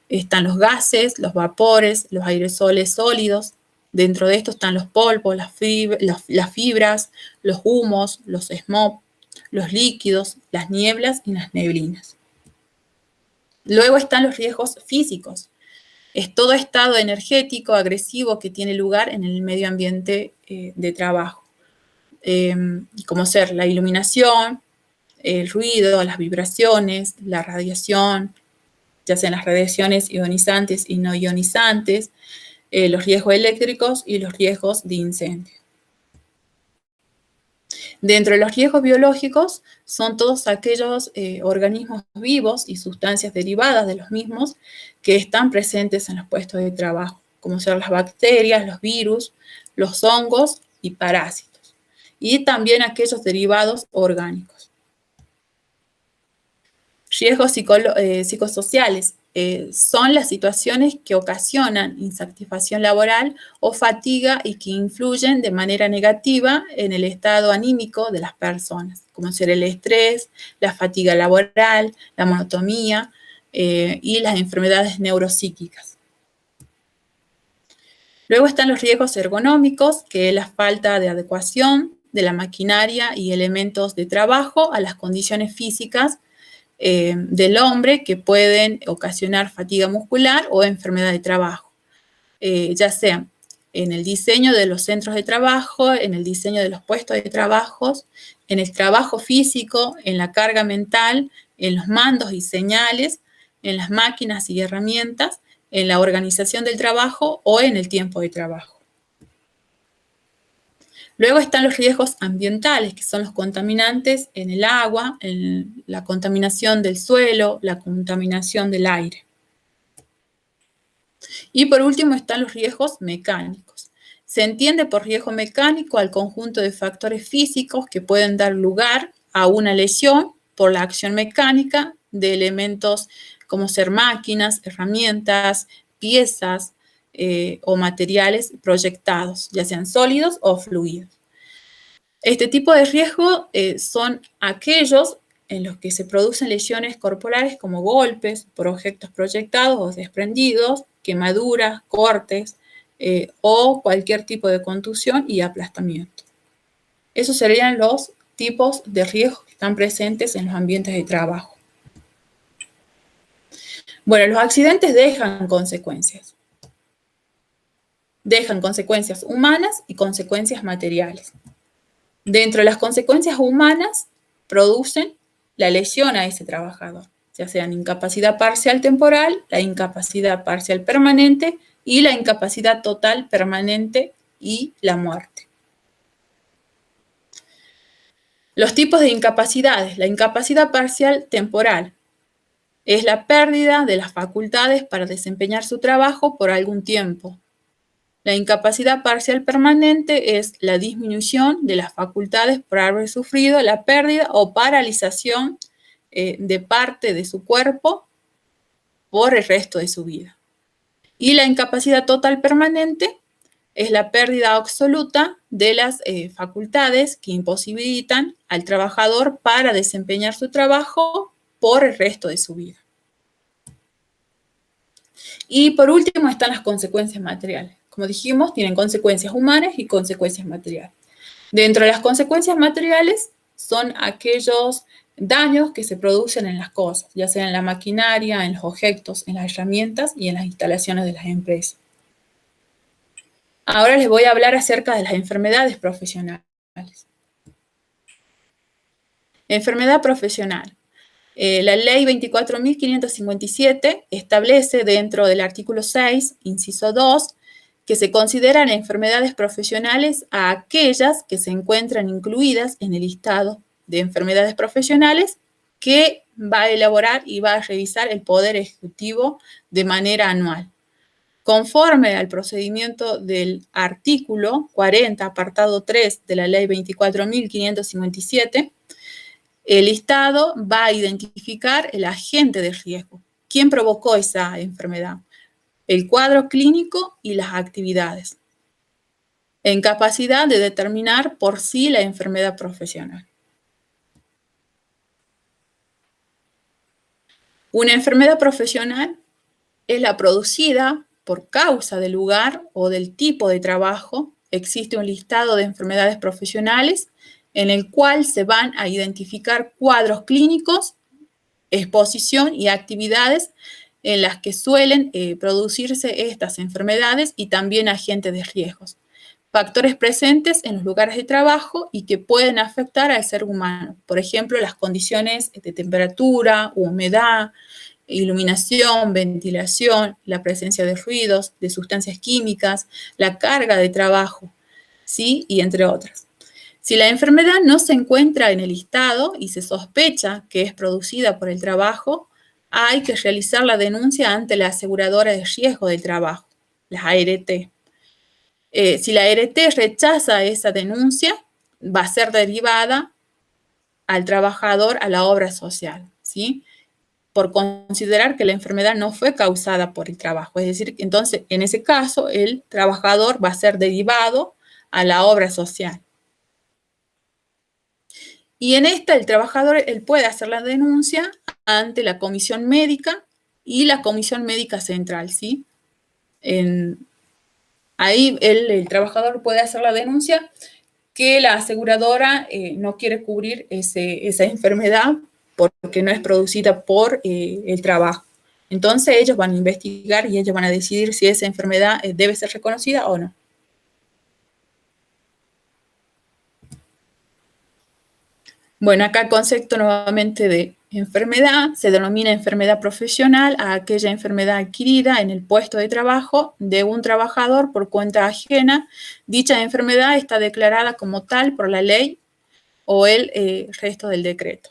Están los gases, los vapores, los aerosoles sólidos. Dentro de esto están los polvos, las fibras, los humos, los smog, los líquidos, las nieblas y las neblinas. Luego están los riesgos físicos. Es todo estado energético agresivo que tiene lugar en el medio ambiente de trabajo. Como ser la iluminación, el ruido, las vibraciones, la radiación, ya sean las radiaciones ionizantes y no ionizantes, los riesgos eléctricos y los riesgos de incendio. Dentro de los riesgos biológicos son todos aquellos organismos vivos y sustancias derivadas de los mismos que están presentes en los puestos de trabajo, como son las bacterias, los virus, los hongos y parásitos. Y también aquellos derivados orgánicos. Riesgos psicosociales son las situaciones que ocasionan insatisfacción laboral o fatiga y que influyen de manera negativa en el estado anímico de las personas, como ser el estrés, la fatiga laboral, la monotonía y las enfermedades neuropsíquicas. Luego están los riesgos ergonómicos, que es la falta de adecuación de la maquinaria y elementos de trabajo a las condiciones físicas del hombre que pueden ocasionar fatiga muscular o enfermedad de trabajo, ya sea en el diseño de los centros de trabajo, en el diseño de los puestos de trabajo, en el trabajo físico, en la carga mental, en los mandos y señales, en las máquinas y herramientas, en la organización del trabajo o en el tiempo de trabajo. Luego están los riesgos ambientales, que son los contaminantes en el agua, en la contaminación del suelo, la contaminación del aire. Y por último están los riesgos mecánicos. Se entiende por riesgo mecánico al conjunto de factores físicos que pueden dar lugar a una lesión por la acción mecánica de elementos como ser máquinas, herramientas, piezas o materiales proyectados, ya sean sólidos o fluidos. Este tipo de riesgo son aquellos en los que se producen lesiones corporales como golpes por objetos proyectados o desprendidos, quemaduras, cortes o cualquier tipo de contusión y aplastamiento. Esos serían los tipos de riesgos que están presentes en los ambientes de trabajo. Bueno, los accidentes dejan consecuencias. Dejan consecuencias humanas y consecuencias materiales. Dentro de las consecuencias humanas, producen la lesión a ese trabajador, ya sean incapacidad parcial temporal, la incapacidad parcial permanente y la incapacidad total permanente y la muerte. Los tipos de incapacidades. La incapacidad parcial temporal es la pérdida de las facultades para desempeñar su trabajo por algún tiempo. La incapacidad parcial permanente es la disminución de las facultades por haber sufrido la pérdida o paralización de parte de su cuerpo por el resto de su vida. Y la incapacidad total permanente es la pérdida absoluta de las facultades que imposibilitan al trabajador para desempeñar su trabajo por el resto de su vida. Y por último están las consecuencias materiales. Como dijimos, tienen consecuencias humanas y consecuencias materiales. Dentro de las consecuencias materiales son aquellos daños que se producen en las cosas, ya sea en la maquinaria, en los objetos, en las herramientas y en las instalaciones de las empresas. Ahora les voy a hablar acerca de las enfermedades profesionales. Enfermedad profesional. La ley 24.557 establece dentro del artículo 6, inciso 2, que se consideran enfermedades profesionales a aquellas que se encuentran incluidas en el listado de enfermedades profesionales que va a elaborar y va a revisar el Poder Ejecutivo de manera anual. Conforme al procedimiento del artículo 40, apartado 3 de la ley 24.557, el listado va a identificar el agente de riesgo. ¿Quién provocó esa enfermedad? El cuadro clínico y las actividades, en capacidad de determinar por sí la enfermedad profesional. Una enfermedad profesional es la producida por causa del lugar o del tipo de trabajo. Existe un listado de enfermedades profesionales en el cual se van a identificar cuadros clínicos, exposición y actividades en las que suelen producirse estas enfermedades y también agentes de riesgos. Factores presentes en los lugares de trabajo y que pueden afectar al ser humano. Por ejemplo, las condiciones de temperatura, humedad, iluminación, ventilación, la presencia de ruidos, de sustancias químicas, la carga de trabajo, ¿sí? Y entre otras. Si la enfermedad no se encuentra en el listado y se sospecha que es producida por el trabajo, hay que realizar la denuncia ante la aseguradora de riesgo del trabajo, la ART. Si la ART rechaza esa denuncia, va a ser derivada al trabajador a la obra social, ¿sí? Por considerar que la enfermedad no fue causada por el trabajo. Es decir, entonces, en ese caso, el trabajador va a ser derivado a la obra social. Y en esta, el trabajador él puede hacer la denuncia ante la comisión médica y la comisión médica central, ¿sí? Ahí el trabajador puede hacer la denuncia que la aseguradora no quiere cubrir esa enfermedad porque no es producida por el trabajo. Entonces ellos van a investigar y ellos van a decidir si esa enfermedad debe ser reconocida o no. Bueno, acá concepto nuevamente de enfermedad. Se denomina enfermedad profesional a aquella enfermedad adquirida en el puesto de trabajo de un trabajador por cuenta ajena. Dicha enfermedad está declarada como tal por la ley o el resto del decreto.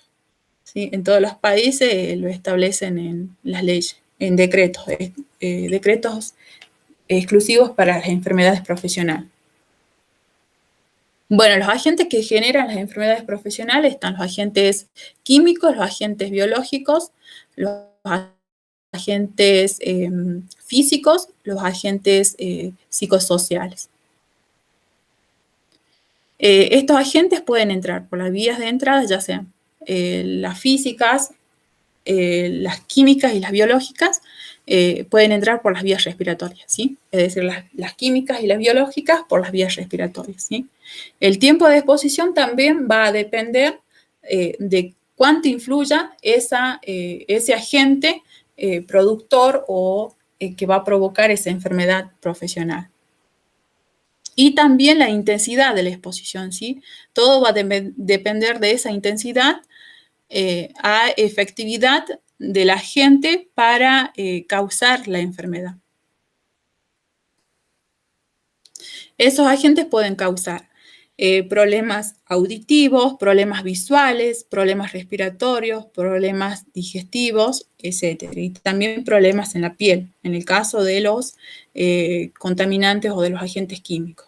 ¿Sí? En todos los países lo establecen en las leyes, en decretos, decretos exclusivos para las enfermedades profesionales. Bueno, los agentes que generan las enfermedades profesionales están los agentes químicos, los agentes biológicos, los agentes físicos, los agentes psicosociales. Estos agentes pueden entrar por las vías de entrada, ya sean las físicas, las químicas y las biológicas, pueden entrar por las vías respiratorias, ¿sí? Es decir, las químicas y las biológicas por las vías respiratorias, ¿sí? El tiempo de exposición también va a depender de cuánto influya ese agente productor o que va a provocar esa enfermedad profesional. Y también la intensidad de la exposición, ¿sí? Todo va a depender de esa intensidad a efectividad del agente para causar la enfermedad. Esos agentes pueden causar problemas auditivos, problemas visuales, problemas respiratorios, problemas digestivos, etc. Y también problemas en la piel, en el caso de los contaminantes o de los agentes químicos.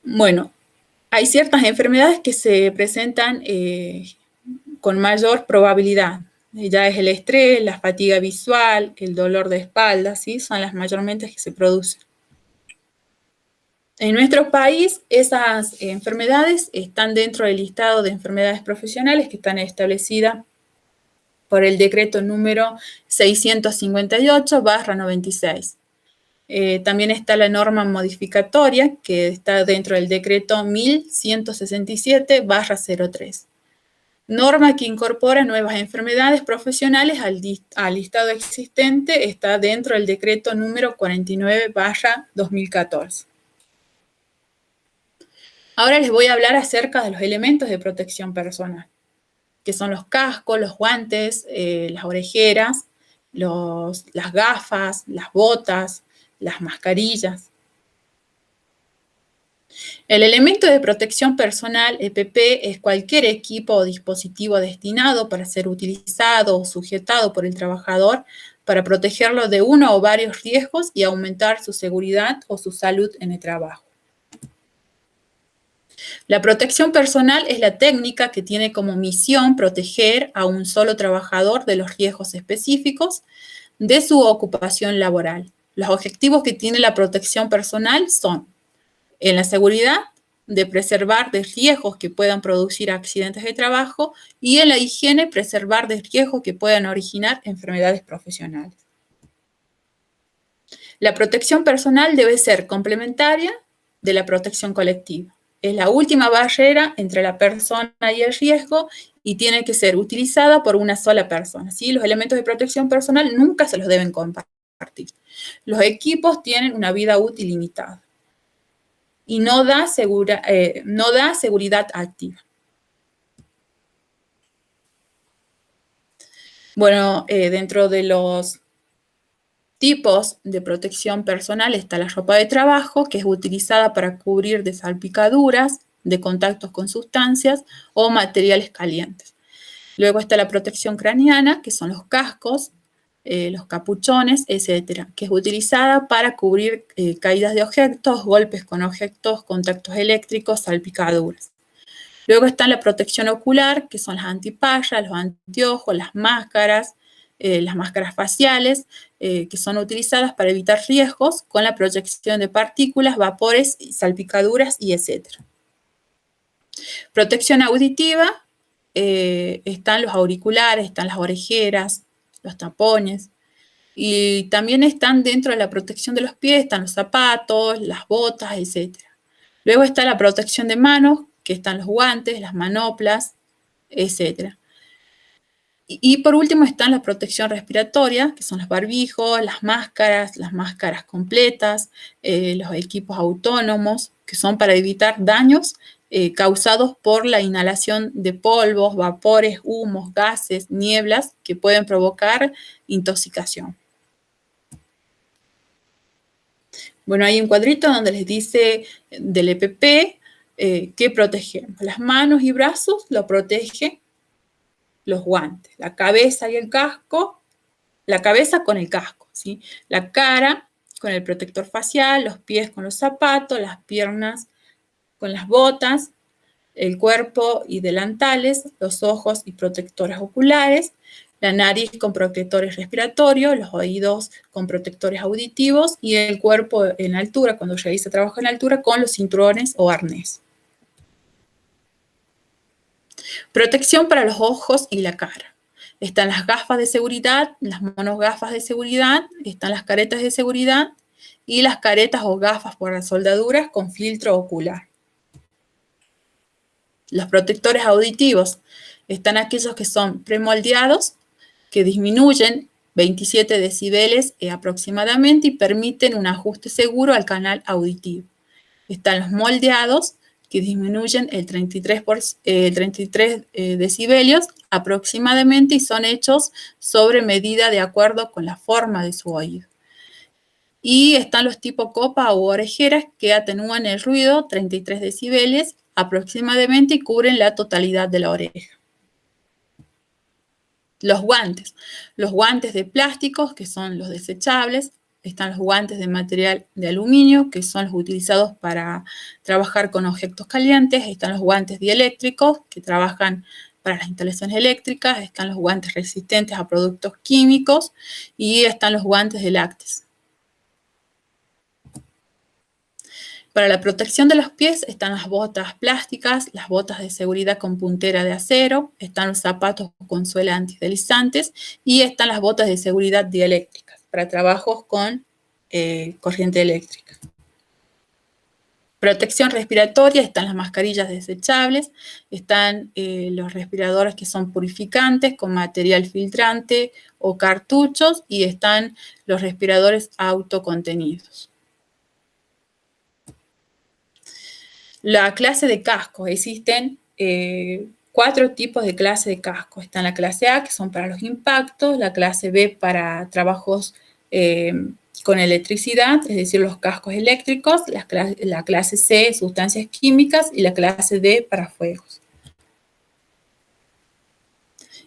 Bueno, hay ciertas enfermedades que se presentan con mayor probabilidad. Ya es el estrés, la fatiga visual, el dolor de espalda, ¿sí? Son las mayormente que se producen. En nuestro país, esas enfermedades están dentro del listado de enfermedades profesionales que están establecidas por el decreto número 658/96. También está la norma modificatoria, que está dentro del decreto 1167/03. Norma que incorpora nuevas enfermedades profesionales al listado existente, está dentro del decreto número 49/2014. Ahora les voy a hablar acerca de los elementos de protección personal, que son los cascos, los guantes, las orejeras, las gafas, las botas, las mascarillas. El elemento de protección personal, EPP, es cualquier equipo o dispositivo destinado para ser utilizado o sujetado por el trabajador para protegerlo de uno o varios riesgos y aumentar su seguridad o su salud en el trabajo. La protección personal es la técnica que tiene como misión proteger a un solo trabajador de los riesgos específicos de su ocupación laboral. Los objetivos que tiene la protección personal son en la seguridad, de preservar de riesgos que puedan producir accidentes de trabajo, y en la higiene, preservar de riesgos que puedan originar enfermedades profesionales. La protección personal debe ser complementaria de la protección colectiva. Es la última barrera entre la persona y el riesgo y tiene que ser utilizada por una sola persona, ¿sí? Los elementos de protección personal nunca se los deben compartir. Los equipos tienen una vida útil limitada y no da seguridad activa. Bueno, dentro de los tipos de protección personal está la ropa de trabajo, que es utilizada para cubrir de salpicaduras, de contactos con sustancias o materiales calientes. Luego está la protección craneana, que son los cascos, los capuchones, etcétera, que es utilizada para cubrir caídas de objetos, golpes con objetos, contactos eléctricos, salpicaduras. Luego está la protección ocular, que son las antiparras, los anteojos, las máscaras faciales, que son utilizadas para evitar riesgos con la proyección de partículas, vapores, salpicaduras y etcétera. Protección auditiva, están los auriculares, están las orejeras, los tapones, y también están dentro de la protección de los pies, están los zapatos, las botas, etc. Luego está la protección de manos, que están los guantes, las manoplas, etc. Y por último están la protección respiratoria, que son los barbijos, las máscaras completas, los equipos autónomos, que son para evitar daños causados por la inhalación de polvos, vapores, humos, gases, nieblas que pueden provocar intoxicación. Bueno, hay un cuadrito donde les dice del EPP qué protegemos. Las manos y brazos lo protege los guantes, la cabeza y el casco, la cabeza con el casco, ¿sí? La cara con el protector facial, los pies con los zapatos, las piernas con las botas, el cuerpo y delantales, los ojos y protectores oculares, la nariz con protectores respiratorios, los oídos con protectores auditivos y el cuerpo en altura, cuando realiza trabajo en altura, con los cinturones o arnés. Protección para los ojos y la cara. Están las gafas de seguridad, las monogafas de seguridad, están las caretas de seguridad y las caretas o gafas por soldaduras con filtro ocular. Los protectores auditivos están aquellos que son premoldeados, que disminuyen 27 decibeles aproximadamente y permiten un ajuste seguro al canal auditivo. Están los moldeados, que disminuyen el 33 decibelios aproximadamente y son hechos sobre medida de acuerdo con la forma de su oído. Y están los tipo copa u orejeras que atenúan el ruido 33 decibeles aproximadamente y cubren la totalidad de la oreja. Los guantes de plásticos, que son los desechables. Están los guantes de material de aluminio, que son los utilizados para trabajar con objetos calientes. Están los guantes dieléctricos, que trabajan para las instalaciones eléctricas. Están los guantes resistentes a productos químicos. Y están los guantes de lácteos. Para la protección de los pies están las botas plásticas, las botas de seguridad con puntera de acero, están los zapatos con suela antideslizantes y están las botas de seguridad dieléctricas para trabajos con corriente eléctrica. Protección respiratoria, están las mascarillas desechables, están los respiradores que son purificantes con material filtrante o cartuchos y están los respiradores autocontenidos. La clase de cascos, existen 4 tipos de clase de cascos. Está la clase A, que son para los impactos, la clase B para trabajos con electricidad, es decir, los cascos eléctricos, la clase C, sustancias químicas, y la clase D para fuegos.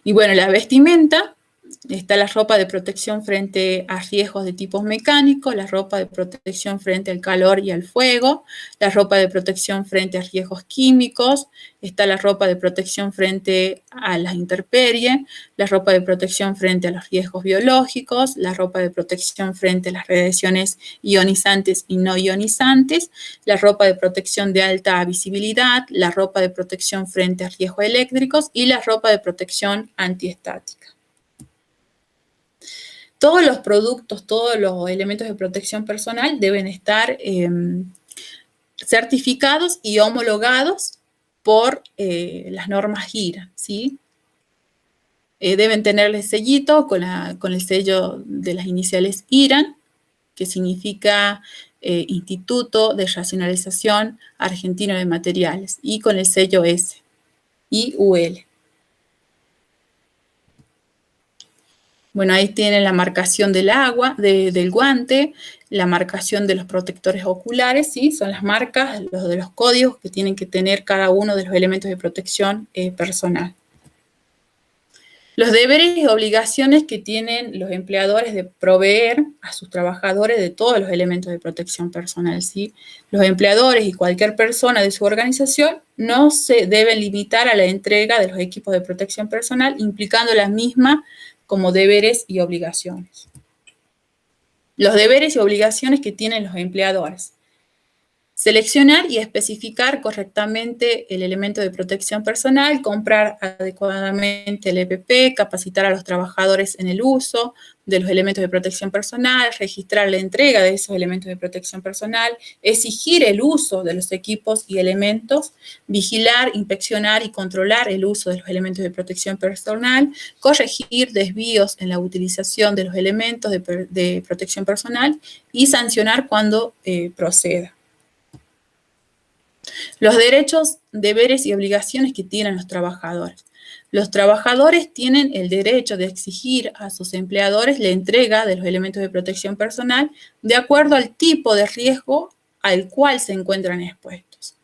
Y bueno, la vestimenta. Está la ropa de protección frente a riesgos de tipos mecánicos, la ropa de protección frente al calor y al fuego, la ropa de protección frente a riesgos químicos, está la ropa de protección frente a las intemperies, la ropa de protección frente a los riesgos biológicos, la ropa de protección frente a las radiaciones ionizantes y no ionizantes, la ropa de protección de alta visibilidad, la ropa de protección frente a riesgos eléctricos y la ropa de protección antiestática. Todos los productos, todos los elementos de protección personal deben estar certificados y homologados por las normas GIRA, ¿sí? Deben tener el sellito con el sello de las iniciales IRAN, que significa Instituto de Racionalización Argentino de Materiales, y con el sello S, IUL. Bueno, ahí tienen la marcación del agua, del guante, la marcación de los protectores oculares, ¿sí? Son las marcas, los de los códigos que tienen que tener cada uno de los elementos de protección personal. Los deberes y obligaciones que tienen los empleadores de proveer a sus trabajadores de todos los elementos de protección personal, ¿sí? Los empleadores y cualquier persona de su organización no se deben limitar a la entrega de los equipos de protección personal, implicando la misma como deberes y obligaciones. Los deberes y obligaciones que tienen los empleadores. Seleccionar y especificar correctamente el elemento de protección personal, comprar adecuadamente el EPP, capacitar a los trabajadores en el uso de los elementos de protección personal, registrar la entrega de esos elementos de protección personal, exigir el uso de los equipos y elementos, vigilar, inspeccionar y controlar el uso de los elementos de protección personal, corregir desvíos en la utilización de los elementos de protección personal y sancionar cuando proceda. Los derechos, deberes y obligaciones que tienen los trabajadores. Los trabajadores tienen el derecho de exigir a sus empleadores la entrega de los elementos de protección personal de acuerdo al tipo de riesgo al cual se encuentran expuestos.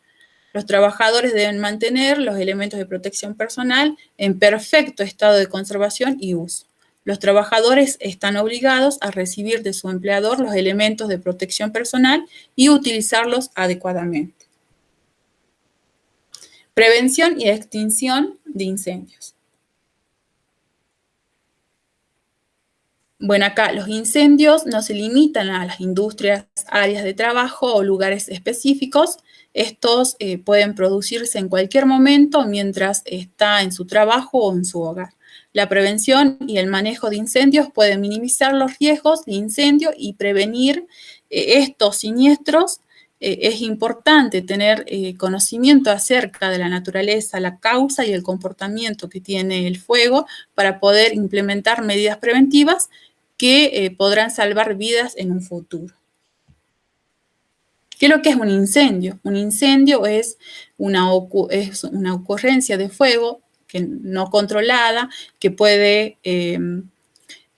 Los trabajadores deben mantener los elementos de protección personal en perfecto estado de conservación y uso. Los trabajadores están obligados a recibir de su empleador los elementos de protección personal y utilizarlos adecuadamente. Prevención y extinción de incendios. Bueno, acá los incendios no se limitan a las industrias, áreas de trabajo o lugares específicos. Estos pueden producirse en cualquier momento mientras está en su trabajo o en su hogar. La prevención y el manejo de incendios pueden minimizar los riesgos de incendio y prevenir estos siniestros. Es importante tener conocimiento acerca de la naturaleza, la causa y el comportamiento que tiene el fuego para poder implementar medidas preventivas que podrán salvar vidas en un futuro. ¿Qué es lo que es un incendio? Un incendio es una ocurrencia de fuego que no controlada, que puede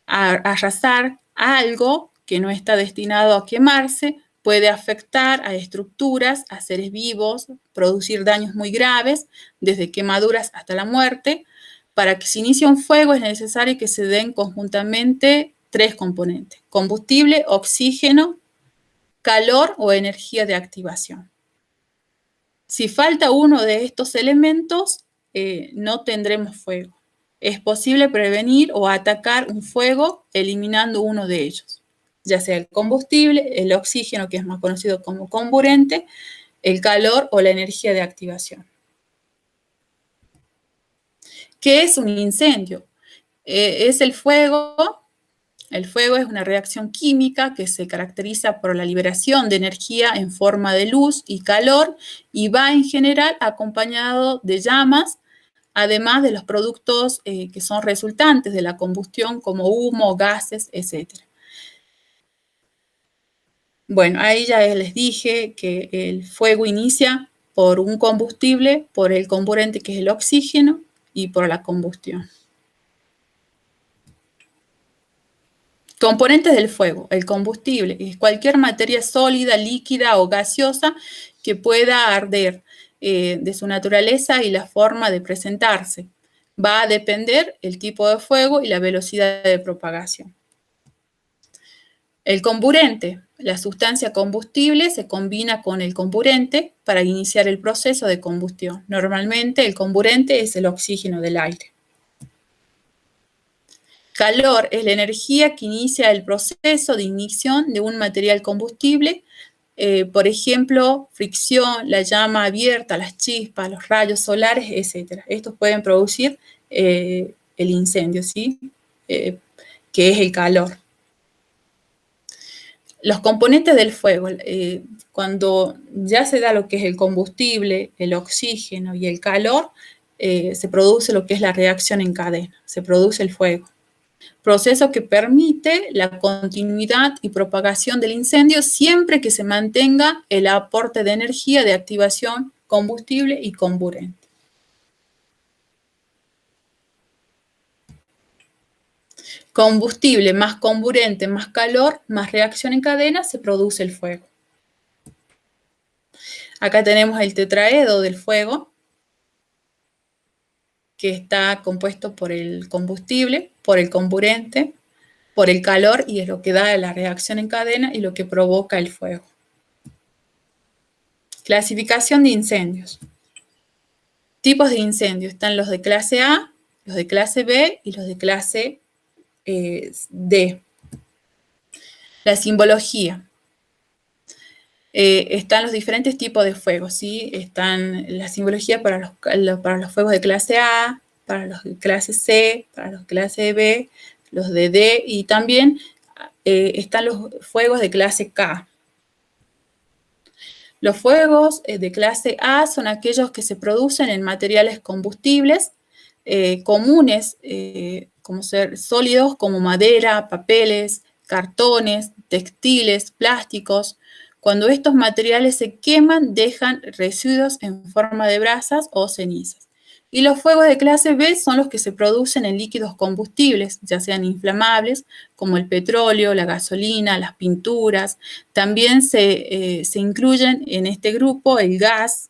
arrasar algo que no está destinado a quemarse, puede afectar a estructuras, a seres vivos, producir daños muy graves, desde quemaduras hasta la muerte. Para que se inicie un fuego es necesario que se den conjuntamente 3 componentes: combustible, oxígeno, calor o energía de activación. Si falta uno de estos elementos, no tendremos fuego. Es posible prevenir o atacar un fuego eliminando uno de ellos, ya sea el combustible, el oxígeno, que es más conocido como comburente, el calor o la energía de activación. ¿Qué es un incendio? Es el fuego. El fuego es una reacción química que se caracteriza por la liberación de energía en forma de luz y calor y va en general acompañado de llamas, además de los productos que son resultantes de la combustión como humo, gases, etc. Bueno, ahí ya les dije que el fuego inicia por un combustible, por el comburente que es el oxígeno y por la combustión. Componentes del fuego. El combustible es cualquier materia sólida, líquida o gaseosa que pueda arder, de su naturaleza y la forma de presentarse. Va a depender el tipo de fuego y la velocidad de propagación. El comburente. La sustancia combustible se combina con el comburente para iniciar el proceso de combustión. Normalmente el comburente es el oxígeno del aire. Calor es la energía que inicia el proceso de ignición de un material combustible, por ejemplo, fricción, la llama abierta, las chispas, los rayos solares, etc. Estos pueden producir el incendio, ¿sí? Que es el calor. Los componentes del fuego, cuando ya se da lo que es el combustible, el oxígeno y el calor, se produce lo que es la reacción en cadena, se produce el fuego. Proceso que permite la continuidad y propagación del incendio siempre que se mantenga el aporte de energía de activación, combustible y comburente. Combustible más comburente más calor más reacción en cadena, se produce el fuego. Acá tenemos el tetraedro del fuego, que está compuesto por el combustible, por el comburente, por el calor, y es lo que da la reacción en cadena y lo que provoca el fuego. Clasificación de incendios. Tipos de incendios. Están los de clase A, los de clase B y los de clase D. La simbología. Están los diferentes tipos de fuegos, ¿sí? Están la simbología para los fuegos de clase A, para los de clase C, para los de clase B, los de D, y también están los fuegos de clase K. Los fuegos de clase A son aquellos que se producen en materiales combustibles comunes, como ser sólidos como madera, papeles, cartones, textiles, plásticos. Cuando estos materiales se queman, dejan residuos en forma de brasas o cenizas. Y los fuegos de clase B son los que se producen en líquidos combustibles, ya sean inflamables, como el petróleo, la gasolina, las pinturas. También se incluyen en este grupo el gas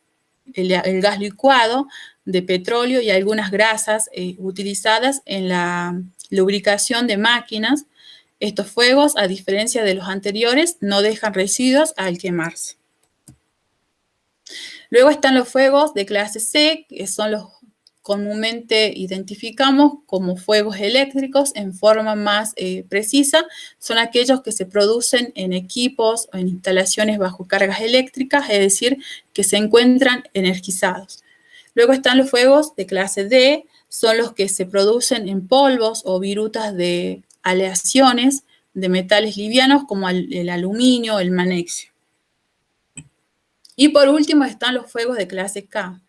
licuado de petróleo y algunas grasas utilizadas en la lubricación de máquinas. Estos fuegos, a diferencia de los anteriores, no dejan residuos al quemarse. Luego están los fuegos de clase C, que son los comúnmente identificamos como fuegos eléctricos en forma más precisa. Son aquellos que se producen en equipos o en instalaciones bajo cargas eléctricas, es decir, que se encuentran energizados. Luego están los fuegos de clase D, son los que se producen en polvos o virutas de aleaciones de metales livianos como el aluminio, el magnesio. Y por último están los fuegos de clase K,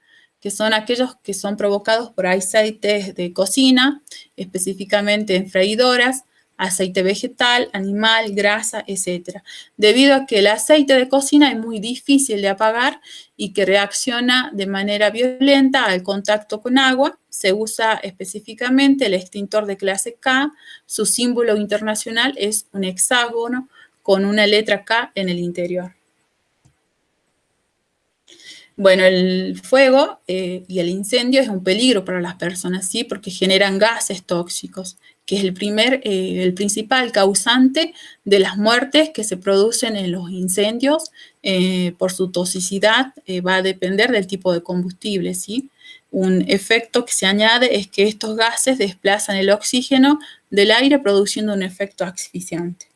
que son aquellos que son provocados por aceites de cocina, específicamente en freidoras, aceite vegetal, animal, grasa, etc. Debido a que el aceite de cocina es muy difícil de apagar y que reacciona de manera violenta al contacto con agua, se usa específicamente el extintor de clase K. Su símbolo internacional es un hexágono con una letra K en el interior. Bueno, el fuego y el incendio es un peligro para las personas, ¿sí? Porque generan gases tóxicos, que es el principal causante de las muertes que se producen en los incendios. Por su toxicidad va a depender del tipo de combustible, ¿sí? Un efecto que se añade es que estos gases desplazan el oxígeno del aire produciendo un efecto asfixiante.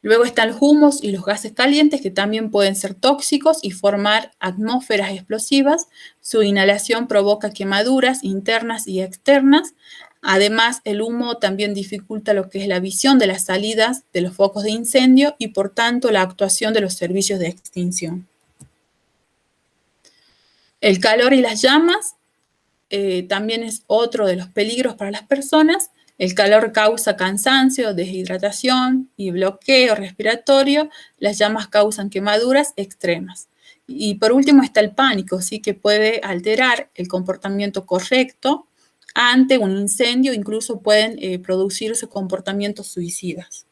Luego están los humos y los gases calientes que también pueden ser tóxicos y formar atmósferas explosivas. Su inhalación provoca quemaduras internas y externas. Además, el humo también dificulta lo que es la visión de las salidas de los focos de incendio y, por tanto, la actuación de los servicios de extinción. El calor y las llamas también es otro de los peligros para las personas. El calor causa cansancio, deshidratación y bloqueo respiratorio. Las llamas causan quemaduras extremas. Y por último está el pánico, ¿sí? Que puede alterar el comportamiento correcto ante un incendio, incluso pueden producirse comportamientos suicidas.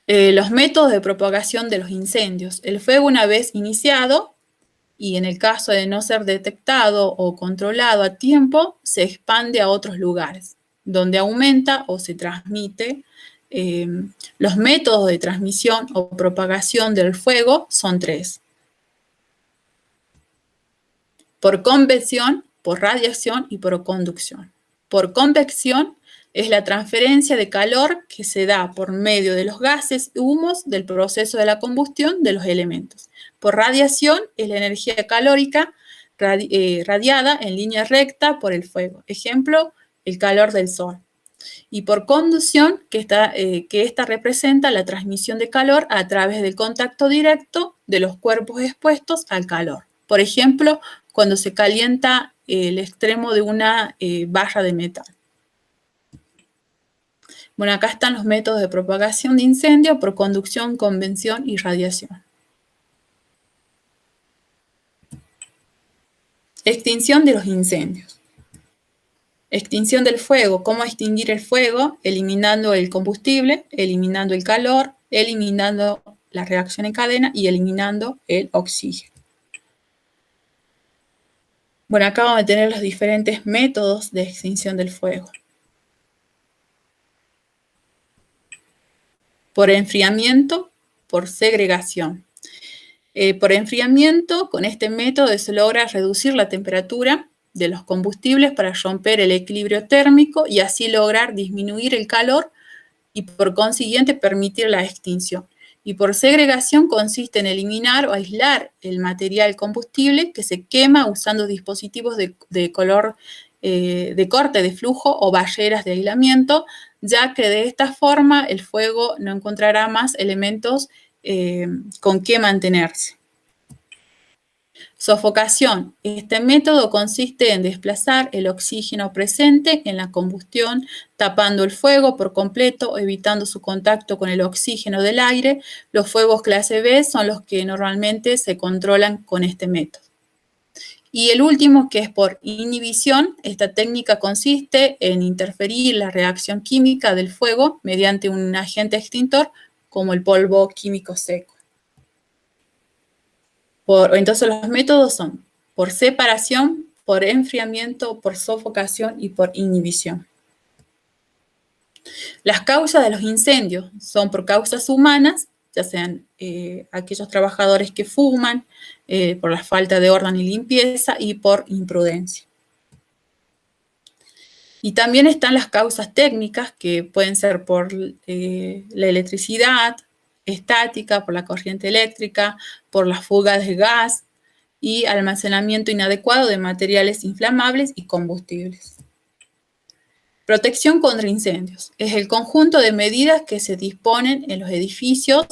Los métodos de propagación de los incendios. El fuego, una vez iniciado, y en el caso de no ser detectado o controlado a tiempo, se expande a otros lugares, donde aumenta o se transmite. Los métodos de transmisión o propagación del fuego son tres: por convección, por radiación y por conducción. Por convección es la transferencia de calor que se da por medio de los gases y humos del proceso de la combustión de los elementos. Por radiación es la energía calórica radiada en línea recta por el fuego. Ejemplo, el calor del sol. Y por conducción, que esta representa la transmisión de calor a través del contacto directo de los cuerpos expuestos al calor. Por ejemplo, cuando se calienta el extremo de una barra de metal. Bueno, acá están los métodos de propagación de incendio por conducción, convección y radiación. Extinción de los incendios. Extinción del fuego. ¿Cómo extinguir el fuego? Eliminando el combustible, eliminando el calor, eliminando la reacción en cadena y eliminando el oxígeno. Bueno, acá vamos a tener los diferentes métodos de extinción del fuego. Por enfriamiento, por segregación. Por enfriamiento, con este método se logra reducir la temperatura de los combustibles para romper el equilibrio térmico y así lograr disminuir el calor y por consiguiente permitir la extinción. Y por segregación consiste en eliminar o aislar el material combustible que se quema usando dispositivos de corte de flujo o barreras de aislamiento, ya que de esta forma el fuego no encontrará más elementos con que mantenerse. Sofocación. Este método consiste en desplazar el oxígeno presente en la combustión, tapando el fuego por completo, evitando su contacto con el oxígeno del aire. Los fuegos clase B son los que normalmente se controlan con este método. Y el último, que es por inhibición, esta técnica consiste en interferir la reacción química del fuego mediante un agente extintor como el polvo químico seco. Entonces los métodos son por separación, por enfriamiento, por sofocación y por inhibición. Las causas de los incendios son por causas humanas, ya sean aquellos trabajadores que fuman, por la falta de orden y limpieza y por imprudencia. Y también están las causas técnicas, que pueden ser por la electricidad, estática, por la corriente eléctrica, por las fugas de gas y almacenamiento inadecuado de materiales inflamables y combustibles. Protección contra incendios. Es el conjunto de medidas que se disponen en los edificios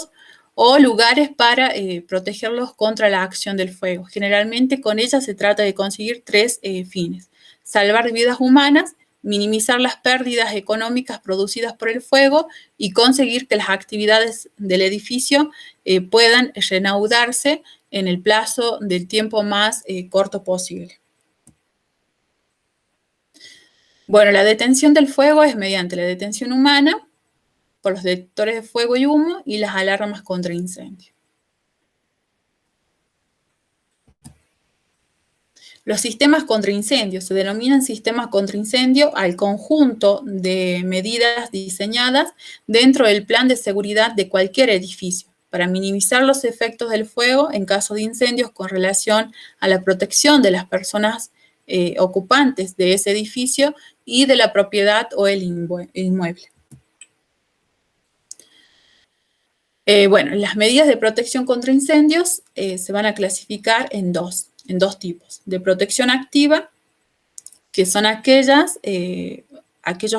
o lugares para protegerlos contra la acción del fuego. Generalmente con ellas se trata de conseguir tres fines: salvar vidas humanas, minimizar las pérdidas económicas producidas por el fuego y conseguir que las actividades del edificio puedan reanudarse en el plazo del tiempo más corto posible. Bueno, la detención del fuego es mediante la detención humana, por los detectores de fuego y humo y las alarmas contra incendio. Los sistemas contra incendios se denominan sistemas contra incendio al conjunto de medidas diseñadas dentro del plan de seguridad de cualquier edificio para minimizar los efectos del fuego en caso de incendios con relación a la protección de las personas ocupantes de ese edificio y de la propiedad o el inmueble. Bueno, las medidas de protección contra incendios se van a clasificar en dos tipos: de protección activa, que son aquellos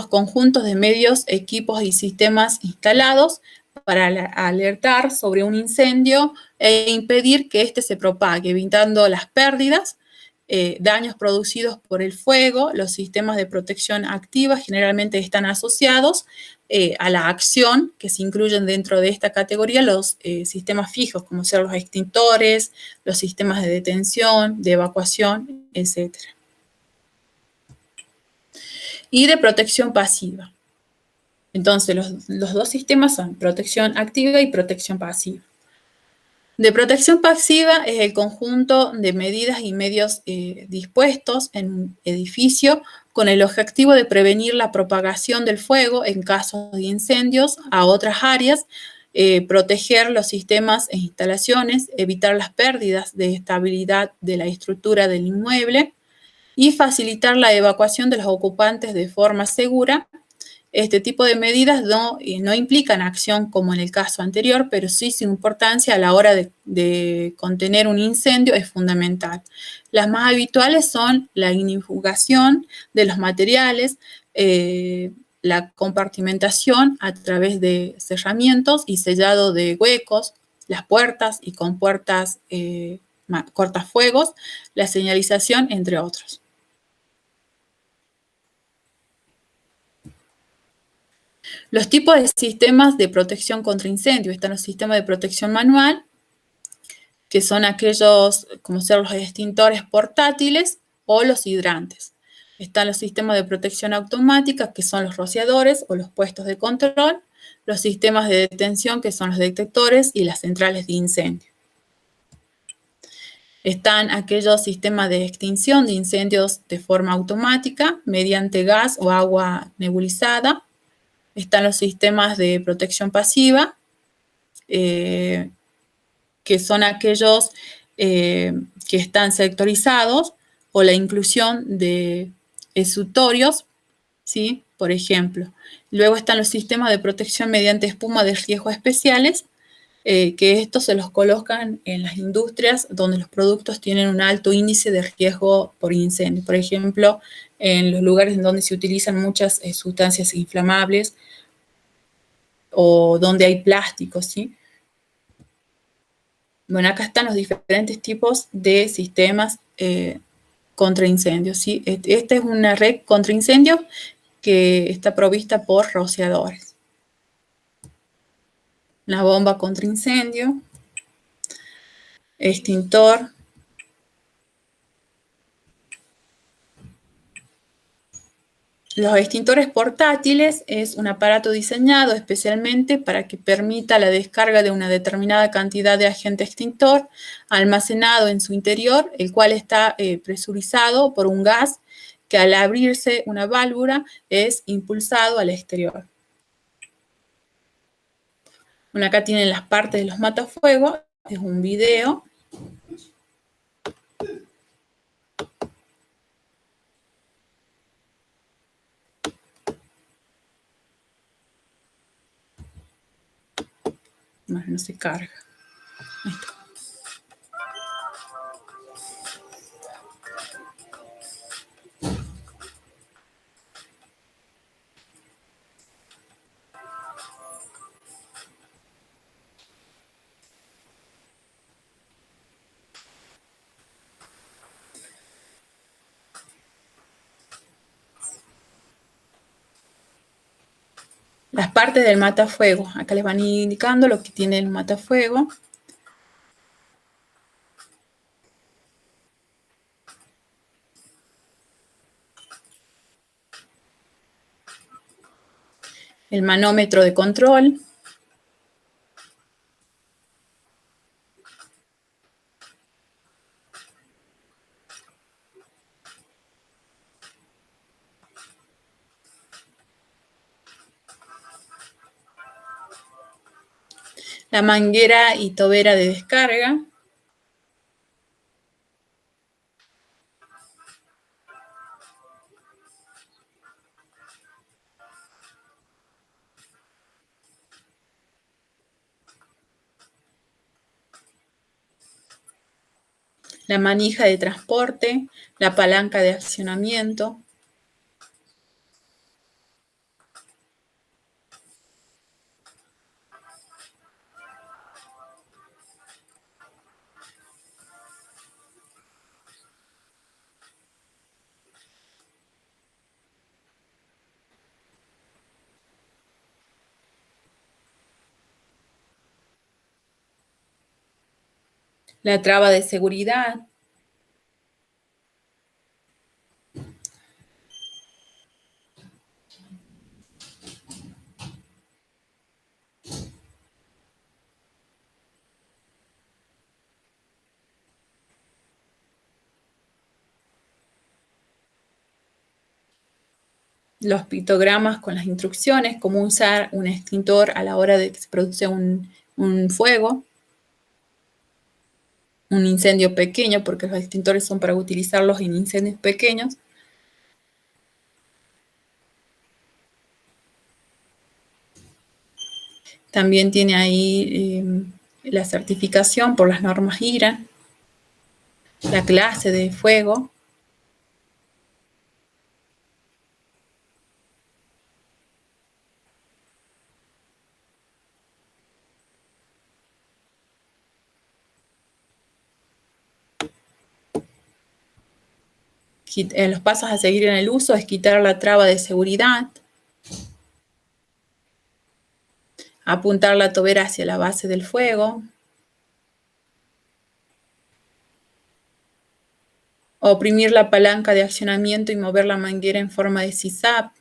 conjuntos de medios, equipos y sistemas instalados para alertar sobre un incendio e impedir que éste se propague, evitando las pérdidas, daños producidos por el fuego. Los sistemas de protección activa generalmente están asociados a la acción, que se incluyen dentro de esta categoría los sistemas fijos, como ser los extintores, los sistemas de detención, de evacuación, etc. Y de protección pasiva. Entonces, los dos sistemas son protección activa y protección pasiva. De protección pasiva es el conjunto de medidas y medios dispuestos en un edificio con el objetivo de prevenir la propagación del fuego en caso de incendios a otras áreas, proteger los sistemas e instalaciones, evitar las pérdidas de estabilidad de la estructura del inmueble y facilitar la evacuación de los ocupantes de forma segura. Este tipo de medidas no implican acción como en el caso anterior, pero sí su importancia a la hora de contener un incendio es fundamental. Las más habituales son la ignifugación de los materiales, la compartimentación a través de cerramientos y sellado de huecos, las puertas y compuertas cortafuegos, la señalización, entre otros. Los tipos de sistemas de protección contra incendio: están los sistemas de protección manual, que son aquellos como ser los extintores portátiles o los hidrantes. Están los sistemas de protección automática, que son los rociadores o los puestos de control, los sistemas de detención, que son los detectores y las centrales de incendio. Están aquellos sistemas de extinción de incendios de forma automática mediante gas o agua nebulizada. Están los sistemas de protección pasiva, que son aquellos que están sectorizados, o la inclusión de exutorios ¿sí? Por ejemplo. Luego están los sistemas de protección mediante espuma de riesgo especiales, que estos se los colocan en las industrias donde los productos tienen un alto índice de riesgo por incendio. Por ejemplo, en los lugares en donde se utilizan muchas sustancias inflamables o donde hay plásticos, ¿sí? Bueno, acá están los diferentes tipos de sistemas contra incendios, ¿sí? Esta es una red contra incendios que está provista por rociadores. La bomba contra incendio, extintor, los extintores portátiles es un aparato diseñado especialmente para que permita la descarga de una determinada cantidad de agente extintor almacenado en su interior, el cual está presurizado por un gas que al abrirse una válvula es impulsado al exterior. Bueno, acá tienen las partes de los matafuegos, es un video. Bueno, no se carga. Ahí está. Las partes del matafuego. Acá les van indicando lo que tiene el matafuego. El manómetro de control. La manguera y tobera de descarga. La manija de transporte, la palanca de accionamiento. La traba de seguridad. Los pictogramas con las instrucciones, cómo usar un extintor a la hora de que se produce un fuego, un incendio pequeño, porque los extintores son para utilizarlos en incendios pequeños. También tiene ahí la certificación por las normas IRA, la clase de fuego. Los pasos a seguir en el uso es quitar la traba de seguridad, apuntar la tobera hacia la base del fuego, oprimir la palanca de accionamiento y mover la manguera en forma de zigzag.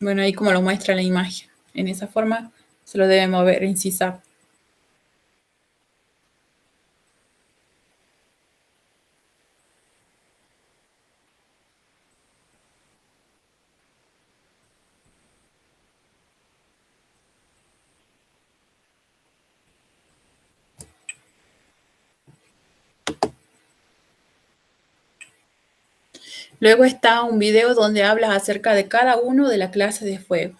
Bueno, ahí como lo muestra la imagen. En esa forma se lo debe mover en zigzag. Luego está un video donde hablas acerca de cada uno de la clase de fuego.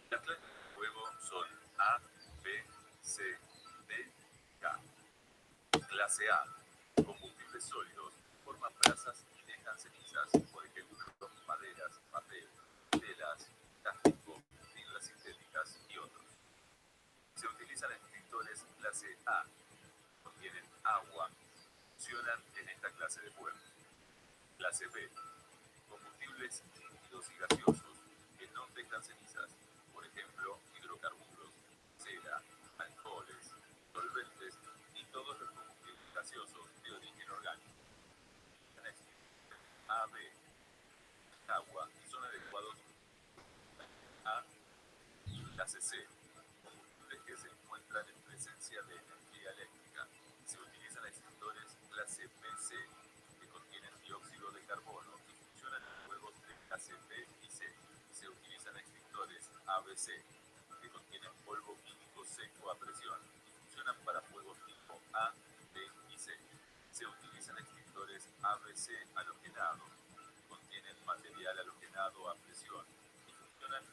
Las clases de fuego son A, B, C, D, K. Clase A. Combustibles sólidos. Forman brasas y dejan cenizas, por ejemplo, maderas, papel, telas, plástico, fibras sintéticas y otros. Se utilizan extintores clase A. Contienen agua. Funcionan en esta clase de fuego. Clase B. Combustibles líquidos y gaseosos que no dejan cenizas, por ejemplo, hidrocarburos, cera, alcoholes, solventes y todos los combustibles gaseosos de origen orgánico. A, B, agua son adecuados a clase C, combustibles que se encuentran en presencia de energía eléctrica. Se utilizan extintores clase BC que contienen dióxido de carbono y funcionan en fuegos de clase B y C. Se utilizan extintores ABC que contienen polvo químico seco a presión y funcionan para fuegos tipo A, B y C. Se utilizan extintores ABC halogenado que contienen material halogenado a presión y funcionan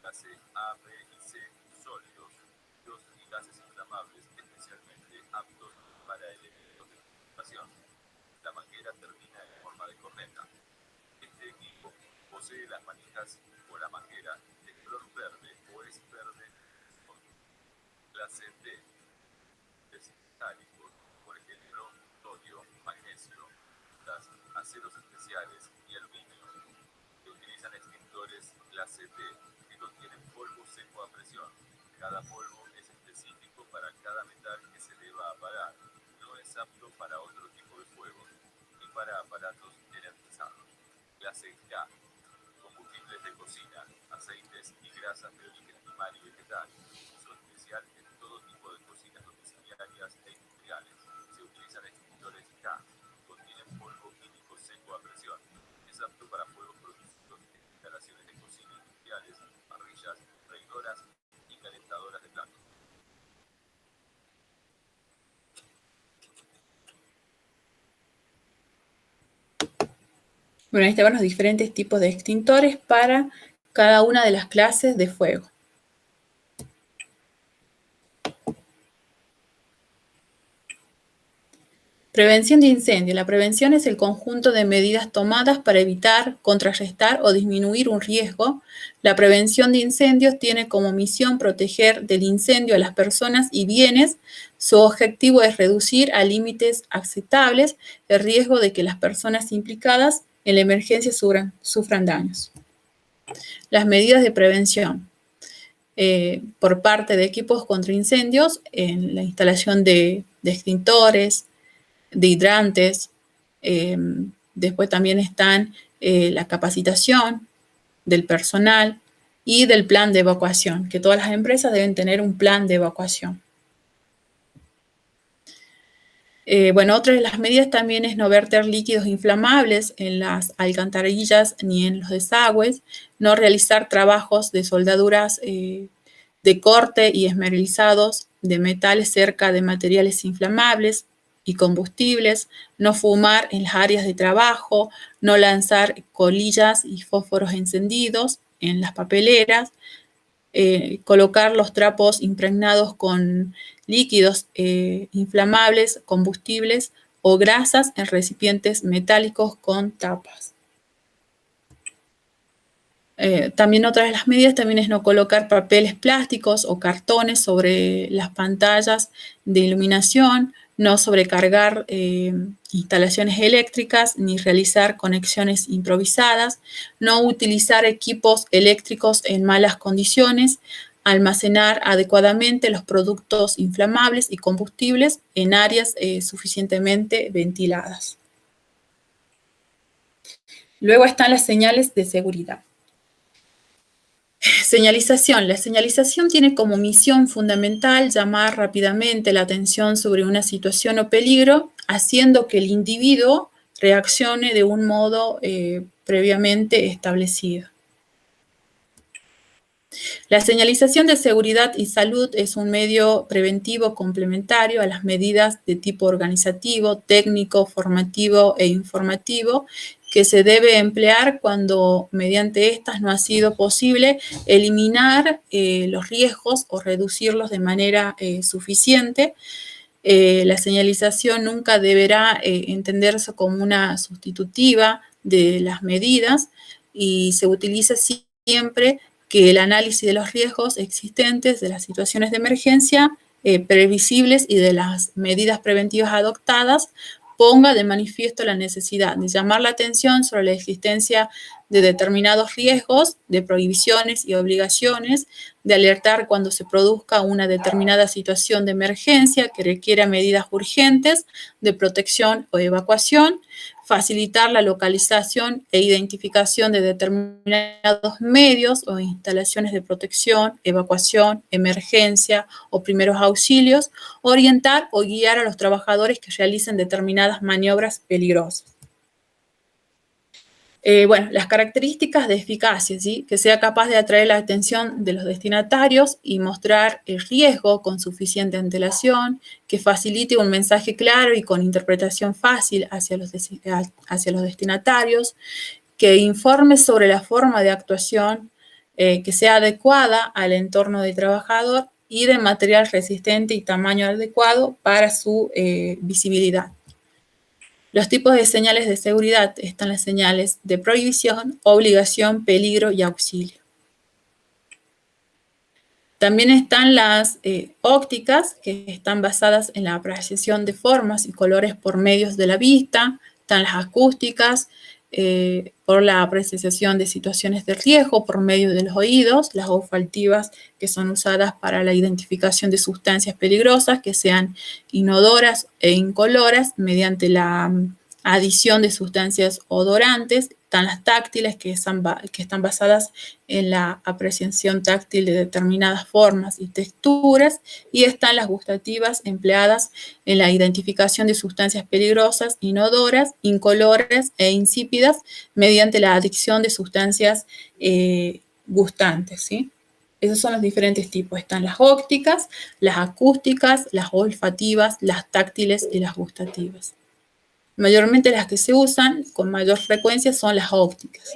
clase A, B y C sólidos, líquidos y gases inflamables especialmente aptos para elementos de concentración. La manguera termina en forma de corneta. Este equipo posee las manijas o la manguera de color verde o es verde con clase D, metálicos, por ejemplo, sodio, magnesio, aceros especiales y aluminio. Se utilizan extintores clase D que contienen polvo seco a presión. Cada polvo es específico para cada metal que se deba apagar. No es apto para otro tipo de fuegos ni para aparatos energizados. Clase K. Combustibles de cocina, aceites y grasas de origen animal y vegetal. Uso especial en todo tipo de cocinas domiciliarias e industriales. Se utilizan extintores K. Contienen polvo químico seco a presión. Es apto para fuegos producidos en instalaciones de cocina industriales, parrillas, freidoras y calentadoras de platos. Bueno, ahí estaban los diferentes tipos de extintores para cada una de las clases de fuego. Prevención de incendio. La prevención es el conjunto de medidas tomadas para evitar, contrarrestar o disminuir un riesgo. La prevención de incendios tiene como misión proteger del incendio a las personas y bienes. Su objetivo es reducir a límites aceptables el riesgo de que las personas implicadas en la emergencia sufran daños. Las medidas de prevención. Por parte de equipos contra incendios, en la instalación de extintores, de hidrantes, después también están la capacitación del personal y del plan de evacuación, que todas las empresas deben tener un plan de evacuación. Bueno, otra de las medidas también es no verter líquidos inflamables en las alcantarillas ni en los desagües, no realizar trabajos de soldaduras de corte y esmerizados de metales cerca de materiales inflamables y combustibles, no fumar en las áreas de trabajo, no lanzar colillas y fósforos encendidos en las papeleras, colocar los trapos impregnados con líquidos inflamables, combustibles o grasas en recipientes metálicos con tapas. También otra de las medidas también es no colocar papeles plásticos o cartones sobre las pantallas de iluminación, no sobrecargar instalaciones eléctricas ni realizar conexiones improvisadas, no utilizar equipos eléctricos en malas condiciones, almacenar adecuadamente los productos inflamables y combustibles en áreas suficientemente ventiladas. Luego están las señales de seguridad. Señalización. La señalización tiene como misión fundamental llamar rápidamente la atención sobre una situación o peligro, haciendo que el individuo reaccione de un modo previamente establecido. La señalización de seguridad y salud es un medio preventivo complementario a las medidas de tipo organizativo, técnico, formativo e informativo que se debe emplear cuando mediante estas no ha sido posible eliminar los riesgos o reducirlos de manera suficiente. La señalización nunca deberá entenderse como una sustitutiva de las medidas y se utiliza siempre que el análisis de los riesgos existentes, de las situaciones de emergencia previsibles y de las medidas preventivas adoptadas, ponga de manifiesto la necesidad de llamar la atención sobre la existencia de determinados riesgos, de prohibiciones y obligaciones, de alertar cuando se produzca una determinada situación de emergencia que requiera medidas urgentes de protección o evacuación, facilitar la localización e identificación de determinados medios o instalaciones de protección, evacuación, emergencia o primeros auxilios, orientar o guiar a los trabajadores que realicen determinadas maniobras peligrosas. Bueno, las características de eficacia, ¿sí? Que sea capaz de atraer la atención de los destinatarios y mostrar el riesgo con suficiente antelación, que facilite un mensaje claro y con interpretación fácil hacia los destinatarios, que informe sobre la forma de actuación que sea adecuada al entorno del trabajador y de material resistente y tamaño adecuado para su visibilidad. Los tipos de señales de seguridad están las señales de prohibición, obligación, peligro y auxilio. También están las ópticas, que están basadas en la apreciación de formas y colores por medios de la vista. Están las acústicas, por la apreciación de situaciones de riesgo por medio de los oídos. Las olfativas, que son usadas para la identificación de sustancias peligrosas que sean inodoras e incoloras mediante la adición de sustancias odorantes. Están las táctiles, que están basadas en la apreciación táctil de determinadas formas y texturas, y están las gustativas, empleadas en la identificación de sustancias peligrosas, inodoras, incoloras e insípidas mediante la adición de sustancias gustantes, ¿sí? Esos son los diferentes tipos. Están las ópticas, las acústicas, las olfativas, las táctiles y las gustativas. Mayormente las que se usan con mayor frecuencia son las ópticas.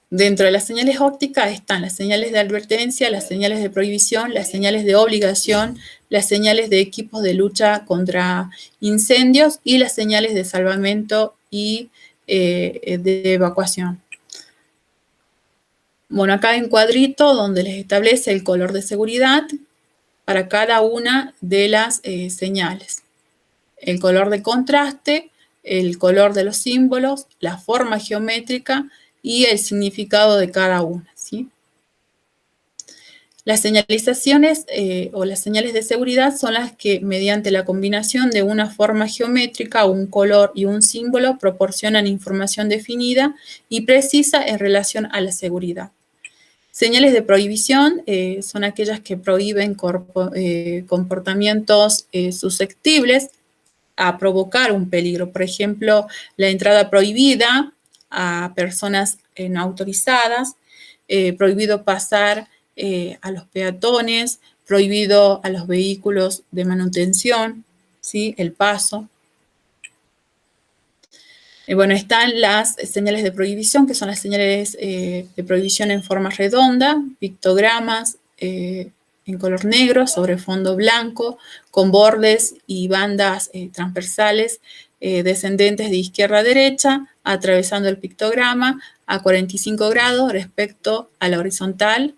Dentro de las señales ópticas están las señales de advertencia, las señales de prohibición, las señales de obligación, las señales de equipos de lucha contra incendios y las señales de salvamento y de evacuación. Bueno, acá hay un cuadrito donde les establece el color de seguridad para cada una de las señales. El color de contraste, el color de los símbolos, la forma geométrica y el significado de cada una, ¿sí? Las señalizaciones o las señales de seguridad son las que, mediante la combinación de una forma geométrica, un color y un símbolo, proporcionan información definida y precisa en relación a la seguridad. Señales de prohibición son aquellas que prohíben comportamientos susceptibles a provocar un peligro. Por ejemplo, la entrada prohibida a personas no autorizadas, prohibido pasar a los peatones, prohibido a los vehículos de manutención, ¿sí? El paso. Bueno, están las señales de prohibición, que son las señales de prohibición en forma redonda, pictogramas, en color negro sobre fondo blanco, con bordes y bandas transversales descendentes de izquierda a derecha, atravesando el pictograma a 45 grados respecto a la horizontal.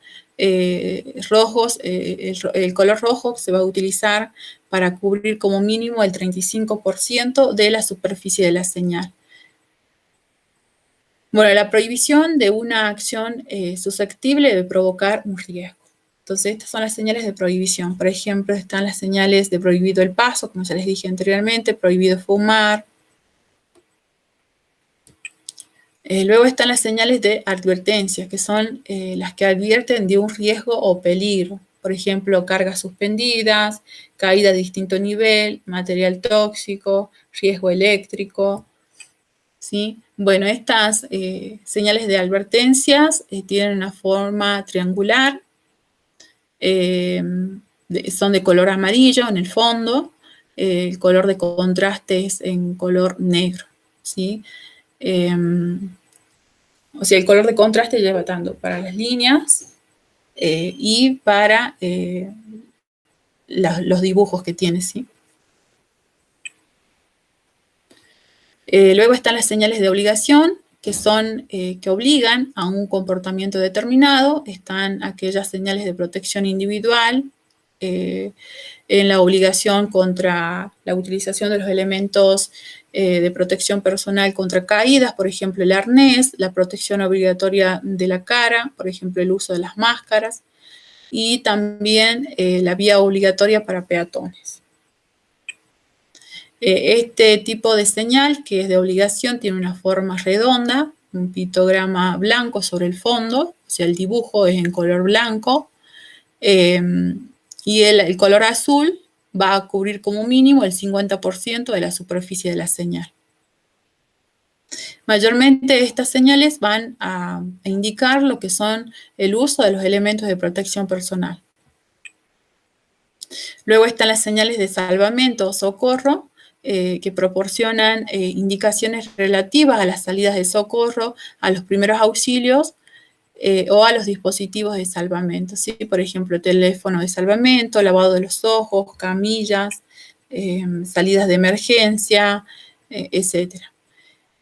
Rojos, el color rojo se va a utilizar para cubrir como mínimo el 35% de la superficie de la señal. Bueno, la prohibición de una acción susceptible de provocar un riesgo. Entonces, estas son las señales de prohibición. Por ejemplo, están las señales de prohibido el paso, como ya les dije anteriormente, prohibido fumar. Luego están las señales de advertencia, que son las que advierten de un riesgo o peligro. Por ejemplo, cargas suspendidas, caída de distinto nivel, material tóxico, riesgo eléctrico, ¿sí? Bueno, estas señales de advertencias tienen una forma triangular, son de color amarillo en el fondo, el color de contraste es en color negro, ¿sí? O sea, el color de contraste lleva tanto para las líneas y para los dibujos que tiene, ¿sí? Luego están las señales de obligación, que son que obligan a un comportamiento determinado. Están aquellas señales de protección individual, en la obligación contra la utilización de los elementos de protección personal contra caídas, por ejemplo, el arnés, la protección obligatoria de la cara, por ejemplo, el uso de las máscaras, y también la vía obligatoria para peatones. Este tipo de señal, que es de obligación, tiene una forma redonda, un pictograma blanco sobre el fondo, o sea, el dibujo es en color blanco, y el color azul va a cubrir como mínimo el 50% de la superficie de la señal. Mayormente estas señales van a indicar lo que son el uso de los elementos de protección personal. Luego están las señales de salvamento o socorro, que proporcionan indicaciones relativas a las salidas de socorro, a los primeros auxilios o a los dispositivos de salvamento, ¿sí? Por ejemplo, teléfono de salvamento, lavado de los ojos, camillas, salidas de emergencia, etc.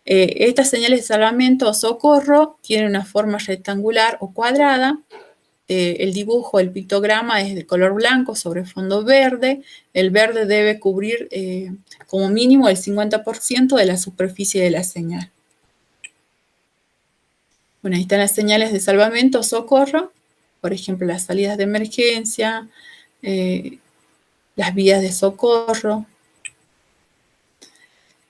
Estas señales de salvamento o socorro tienen una forma rectangular o cuadrada. El dibujo, el pictograma es de color blanco sobre fondo verde. El verde debe cubrir como mínimo el 50% de la superficie de la señal. Bueno, ahí están las señales de salvamento o socorro, por ejemplo, las salidas de emergencia, las vías de socorro.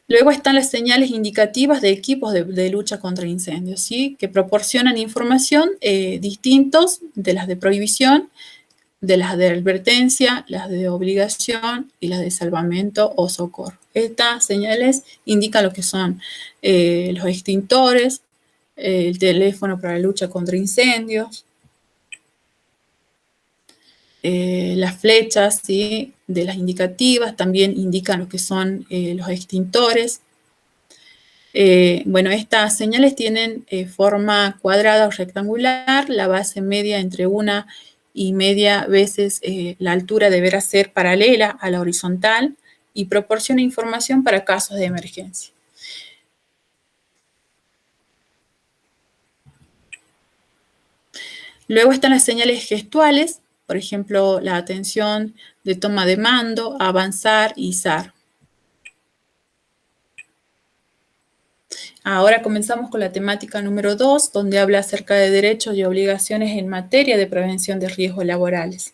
Luego están las señales indicativas de equipos de lucha contra incendios, ¿sí? Que proporcionan información distintos de las de prohibición, de las de advertencia, las de obligación y las de salvamento o socorro. Estas señales indican lo que son los extintores, el teléfono para la lucha contra incendios, las flechas, ¿sí? De las indicativas también indican lo que son los extintores. Bueno, estas señales tienen forma cuadrada o rectangular, la base media entre 1,5 veces la altura deberá ser paralela a la horizontal y proporciona información para casos de emergencia. Luego están las señales gestuales, por ejemplo, la atención de toma de mando, avanzar, izar. Ahora comenzamos con la temática número 2, donde habla acerca de derechos y obligaciones en materia de prevención de riesgos laborales.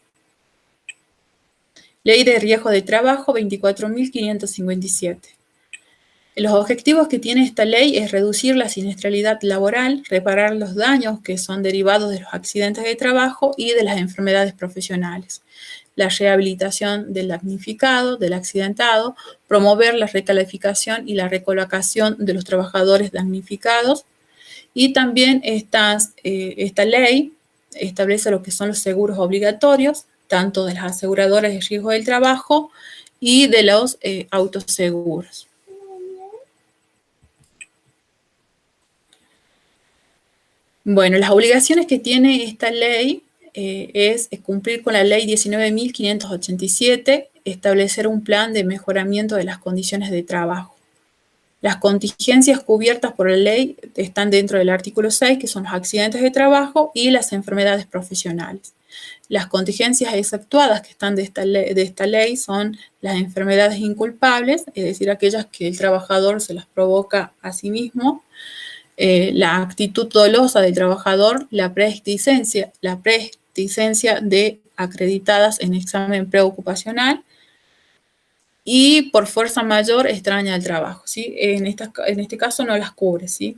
Ley de Riesgo de Trabajo 24.557. Los objetivos que tiene esta ley es reducir la siniestralidad laboral, reparar los daños que son derivados de los accidentes de trabajo y de las enfermedades profesionales, la rehabilitación del damnificado, del accidentado, promover la recalificación y la recolocación de los trabajadores damnificados. Y también esta ley establece lo que son los seguros obligatorios, tanto de las aseguradoras de riesgo del trabajo y de los autoseguros. Bueno, las obligaciones que tiene esta ley es cumplir con la ley 19.587, establecer un plan de mejoramiento de las condiciones de trabajo. Las contingencias cubiertas por la ley están dentro del artículo 6, que son los accidentes de trabajo y las enfermedades profesionales. Las contingencias exceptuadas que están de esta ley son las enfermedades inculpables, es decir, aquellas que el trabajador se las provoca a sí mismo, la actitud dolosa del trabajador, la preesticencia de acreditadas en examen preocupacional y por fuerza mayor extraña al trabajo, ¿sí? En este caso no las cubre, ¿sí?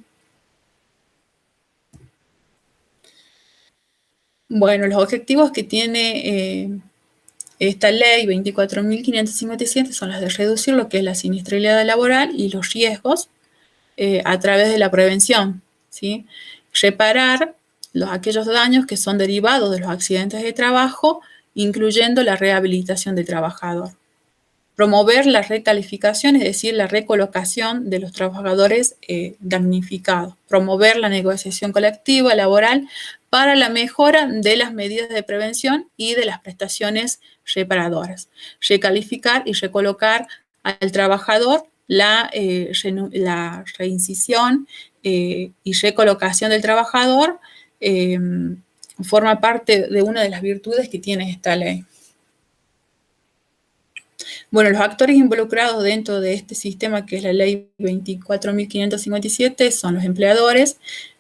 Bueno, los objetivos que tiene esta ley 24.557 son las de reducir lo que es la siniestralidad laboral y los riesgos, a través de la prevención, ¿sí? Reparar aquellos daños que son derivados de los accidentes de trabajo, incluyendo la rehabilitación del trabajador. Promover la recalificación, es decir, la recolocación de los trabajadores damnificados. Promover la negociación colectiva laboral para la mejora de las medidas de prevención y de las prestaciones reparadoras. Recalificar y recolocar al trabajador, la reincisión y recolocación del trabajador forma parte de una de las virtudes que tiene esta ley. Bueno, los actores involucrados dentro de este sistema, que es la ley 24.557, son los empleadores,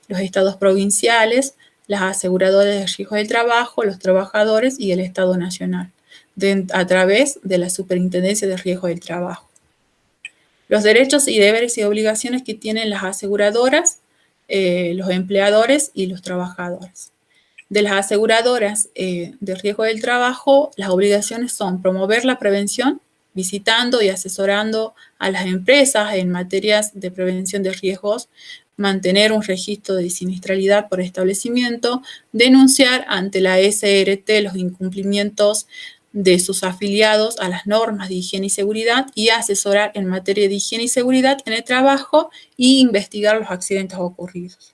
los estados provinciales, las aseguradoras de riesgo del trabajo, los trabajadores y el Estado Nacional, a través de la Superintendencia de Riesgo del Trabajo. Los derechos y deberes y obligaciones que tienen las aseguradoras, los empleadores y los trabajadores. De las aseguradoras de riesgo del trabajo, las obligaciones son promover la prevención, visitando y asesorando a las empresas en materias de prevención de riesgos, mantener un registro de siniestralidad por establecimiento, denunciar ante la SRT los incumplimientos de sus afiliados a las normas de higiene y seguridad y asesorar en materia de higiene y seguridad en el trabajo y investigar los accidentes ocurridos.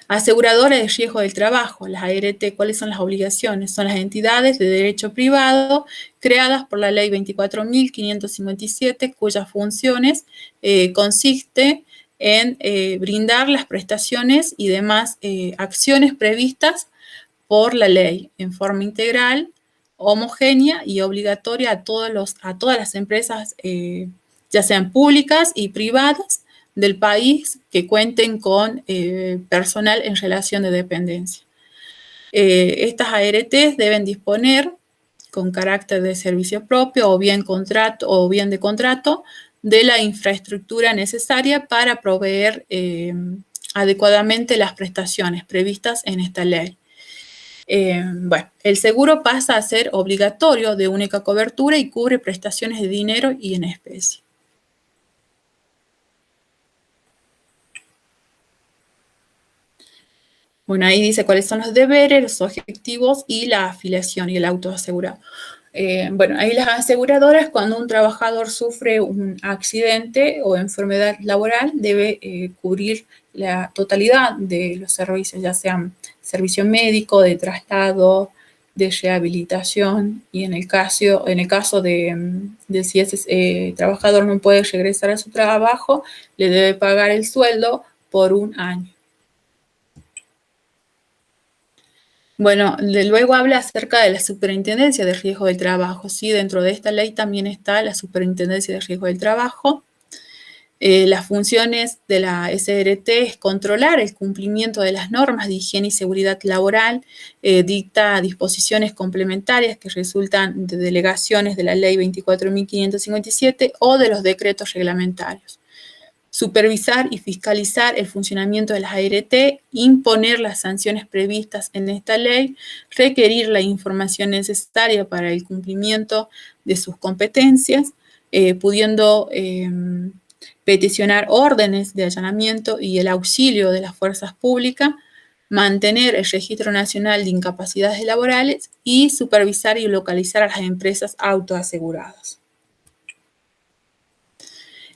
Aseguradoras de riesgo del trabajo, las ART, ¿cuáles son las obligaciones? Son las entidades de derecho privado creadas por la ley 24.557, cuyas funciones consiste en brindar las prestaciones y demás acciones previstas por la ley en forma integral, homogénea y obligatoria a todas las empresas, ya sean públicas y privadas, del país que cuenten con personal en relación de dependencia. Estas ARTs deben disponer con carácter de servicio propio o bien de contrato de la infraestructura necesaria para proveer adecuadamente las prestaciones previstas en esta ley. Bueno, el seguro pasa a ser obligatorio de única cobertura y cubre prestaciones de dinero y en especie. Bueno, ahí dice cuáles son los deberes, los objetivos y la afiliación y el autoasegurado. Bueno, ahí las aseguradoras, cuando un trabajador sufre un accidente o enfermedad laboral, debe cubrir la totalidad de los servicios, ya sean servicio médico, de traslado, de rehabilitación, y en el caso de si ese trabajador no puede regresar a su trabajo, le debe pagar el sueldo por un año. Bueno, luego habla acerca de la Superintendencia de Riesgo del Trabajo, ¿sí? Dentro de esta ley también está la Superintendencia de Riesgo del Trabajo. Las funciones de la SRT es controlar el cumplimiento de las normas de higiene y seguridad laboral, dicta disposiciones complementarias que resultan de delegaciones de la ley 24.557 o de los decretos reglamentarios. Supervisar y fiscalizar el funcionamiento de las ART, imponer las sanciones previstas en esta ley, requerir la información necesaria para el cumplimiento de sus competencias, pudiendo peticionar órdenes de allanamiento y el auxilio de las fuerzas públicas, mantener el Registro Nacional de Incapacidades Laborales y supervisar y localizar a las empresas autoaseguradas.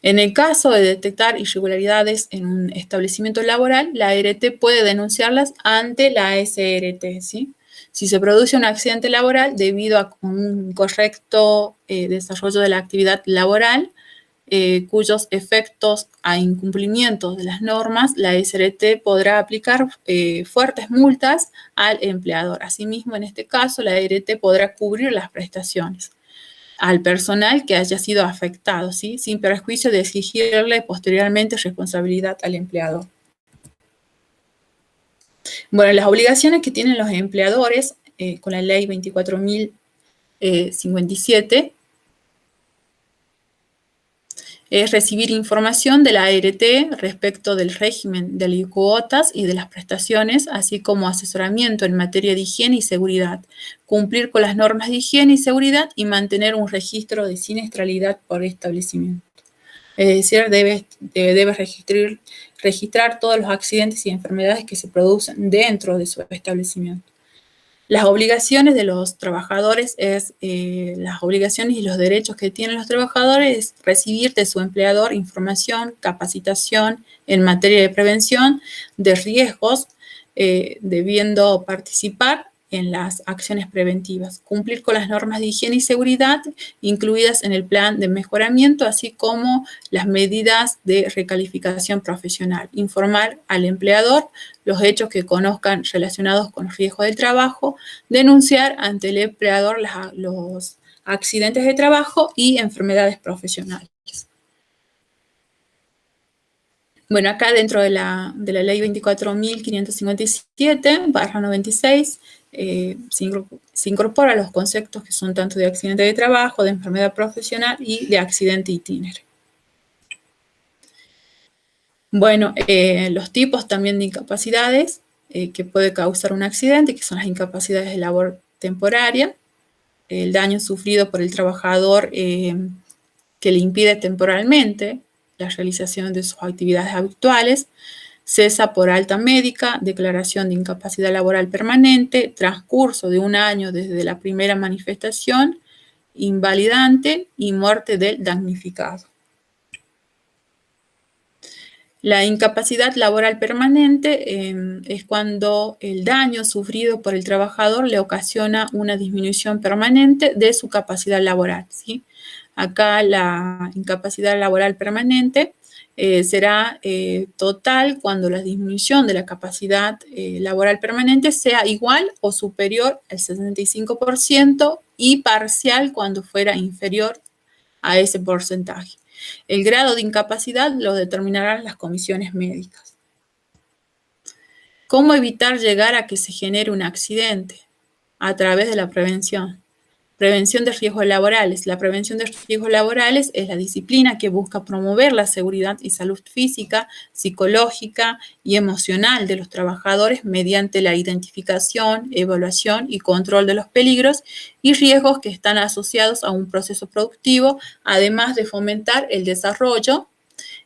En el caso de detectar irregularidades en un establecimiento laboral, la ART puede denunciarlas ante la SRT, ¿sí? Si se produce un accidente laboral debido a un correcto desarrollo de la actividad laboral, cuyos efectos a incumplimiento de las normas, la SRT podrá aplicar fuertes multas al empleador. Asimismo, en este caso, la ART podrá cubrir las prestaciones al personal que haya sido afectado, ¿sí? Sin perjuicio de exigirle posteriormente responsabilidad al empleador. Bueno, las obligaciones que tienen los empleadores con la ley 24.057 es recibir información de la ART respecto del régimen de alícuotas y de las prestaciones, así como asesoramiento en materia de higiene y seguridad, cumplir con las normas de higiene y seguridad y mantener un registro de siniestralidad por establecimiento. Es decir, debe registrar todos los accidentes y enfermedades que se producen dentro de su establecimiento. Las obligaciones de los trabajadores las obligaciones y los derechos que tienen los trabajadores es recibir de su empleador información, capacitación en materia de prevención de riesgos, debiendo participar en las acciones preventivas, cumplir con las normas de higiene y seguridad incluidas en el plan de mejoramiento, así como las medidas de recalificación profesional, informar al empleador los hechos que conozcan relacionados con los riesgos del trabajo, denunciar ante el empleador los accidentes de trabajo y enfermedades profesionales. Bueno, acá dentro de la ley 24.557/96 se incorpora los conceptos que son tanto de accidente de trabajo, de enfermedad profesional y de accidente itinere. Bueno, los tipos también de incapacidades que puede causar un accidente, que son las incapacidades de labor temporaria, el daño sufrido por el trabajador que le impide temporalmente la realización de sus actividades habituales, cesa por alta médica, declaración de incapacidad laboral permanente, transcurso de 1 año desde la primera manifestación, invalidante y muerte del damnificado. La incapacidad laboral permanente es cuando el daño sufrido por el trabajador le ocasiona una disminución permanente de su capacidad laboral, ¿sí? Acá la incapacidad laboral permanente será total cuando la disminución de la capacidad laboral permanente sea igual o superior al 65% y parcial cuando fuera inferior a ese porcentaje. El grado de incapacidad lo determinarán las comisiones médicas. ¿Cómo evitar llegar a que se genere un accidente? A través de la prevención. Prevención de riesgos laborales. La prevención de riesgos laborales es la disciplina que busca promover la seguridad y salud física, psicológica y emocional de los trabajadores mediante la identificación, evaluación y control de los peligros y riesgos que están asociados a un proceso productivo, además de fomentar el desarrollo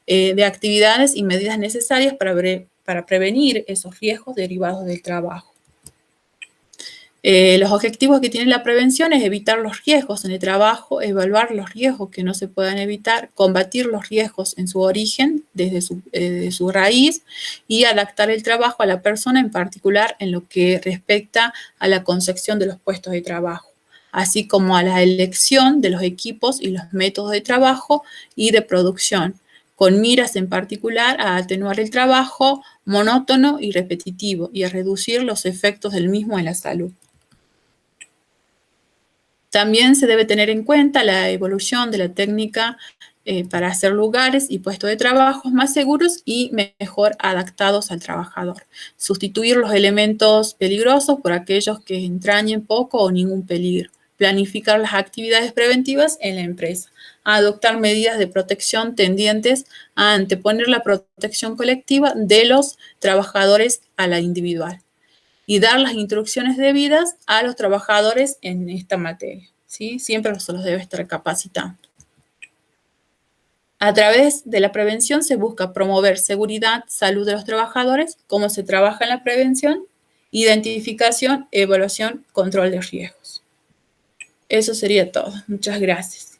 de actividades y medidas necesarias para prevenir esos riesgos derivados del trabajo. Los objetivos que tiene la prevención es evitar los riesgos en el trabajo, evaluar los riesgos que no se puedan evitar, combatir los riesgos en su origen, desde su raíz, y adaptar el trabajo a la persona, en particular en lo que respecta a la concepción de los puestos de trabajo, así como a la elección de los equipos y los métodos de trabajo y de producción, con miras en particular a atenuar el trabajo monótono y repetitivo y a reducir los efectos del mismo en la salud. También se debe tener en cuenta la evolución de la técnica para hacer lugares y puestos de trabajo más seguros y mejor adaptados al trabajador. Sustituir los elementos peligrosos por aquellos que entrañen poco o ningún peligro. Planificar las actividades preventivas en la empresa. Adoptar medidas de protección tendientes a anteponer la protección colectiva de los trabajadores a la individual. Y dar las instrucciones debidas a los trabajadores en esta materia, ¿sí? Siempre se los debe estar capacitando. A través de la prevención se busca promover seguridad, salud de los trabajadores, cómo se trabaja en la prevención, identificación, evaluación, control de riesgos. Eso sería todo. Muchas gracias.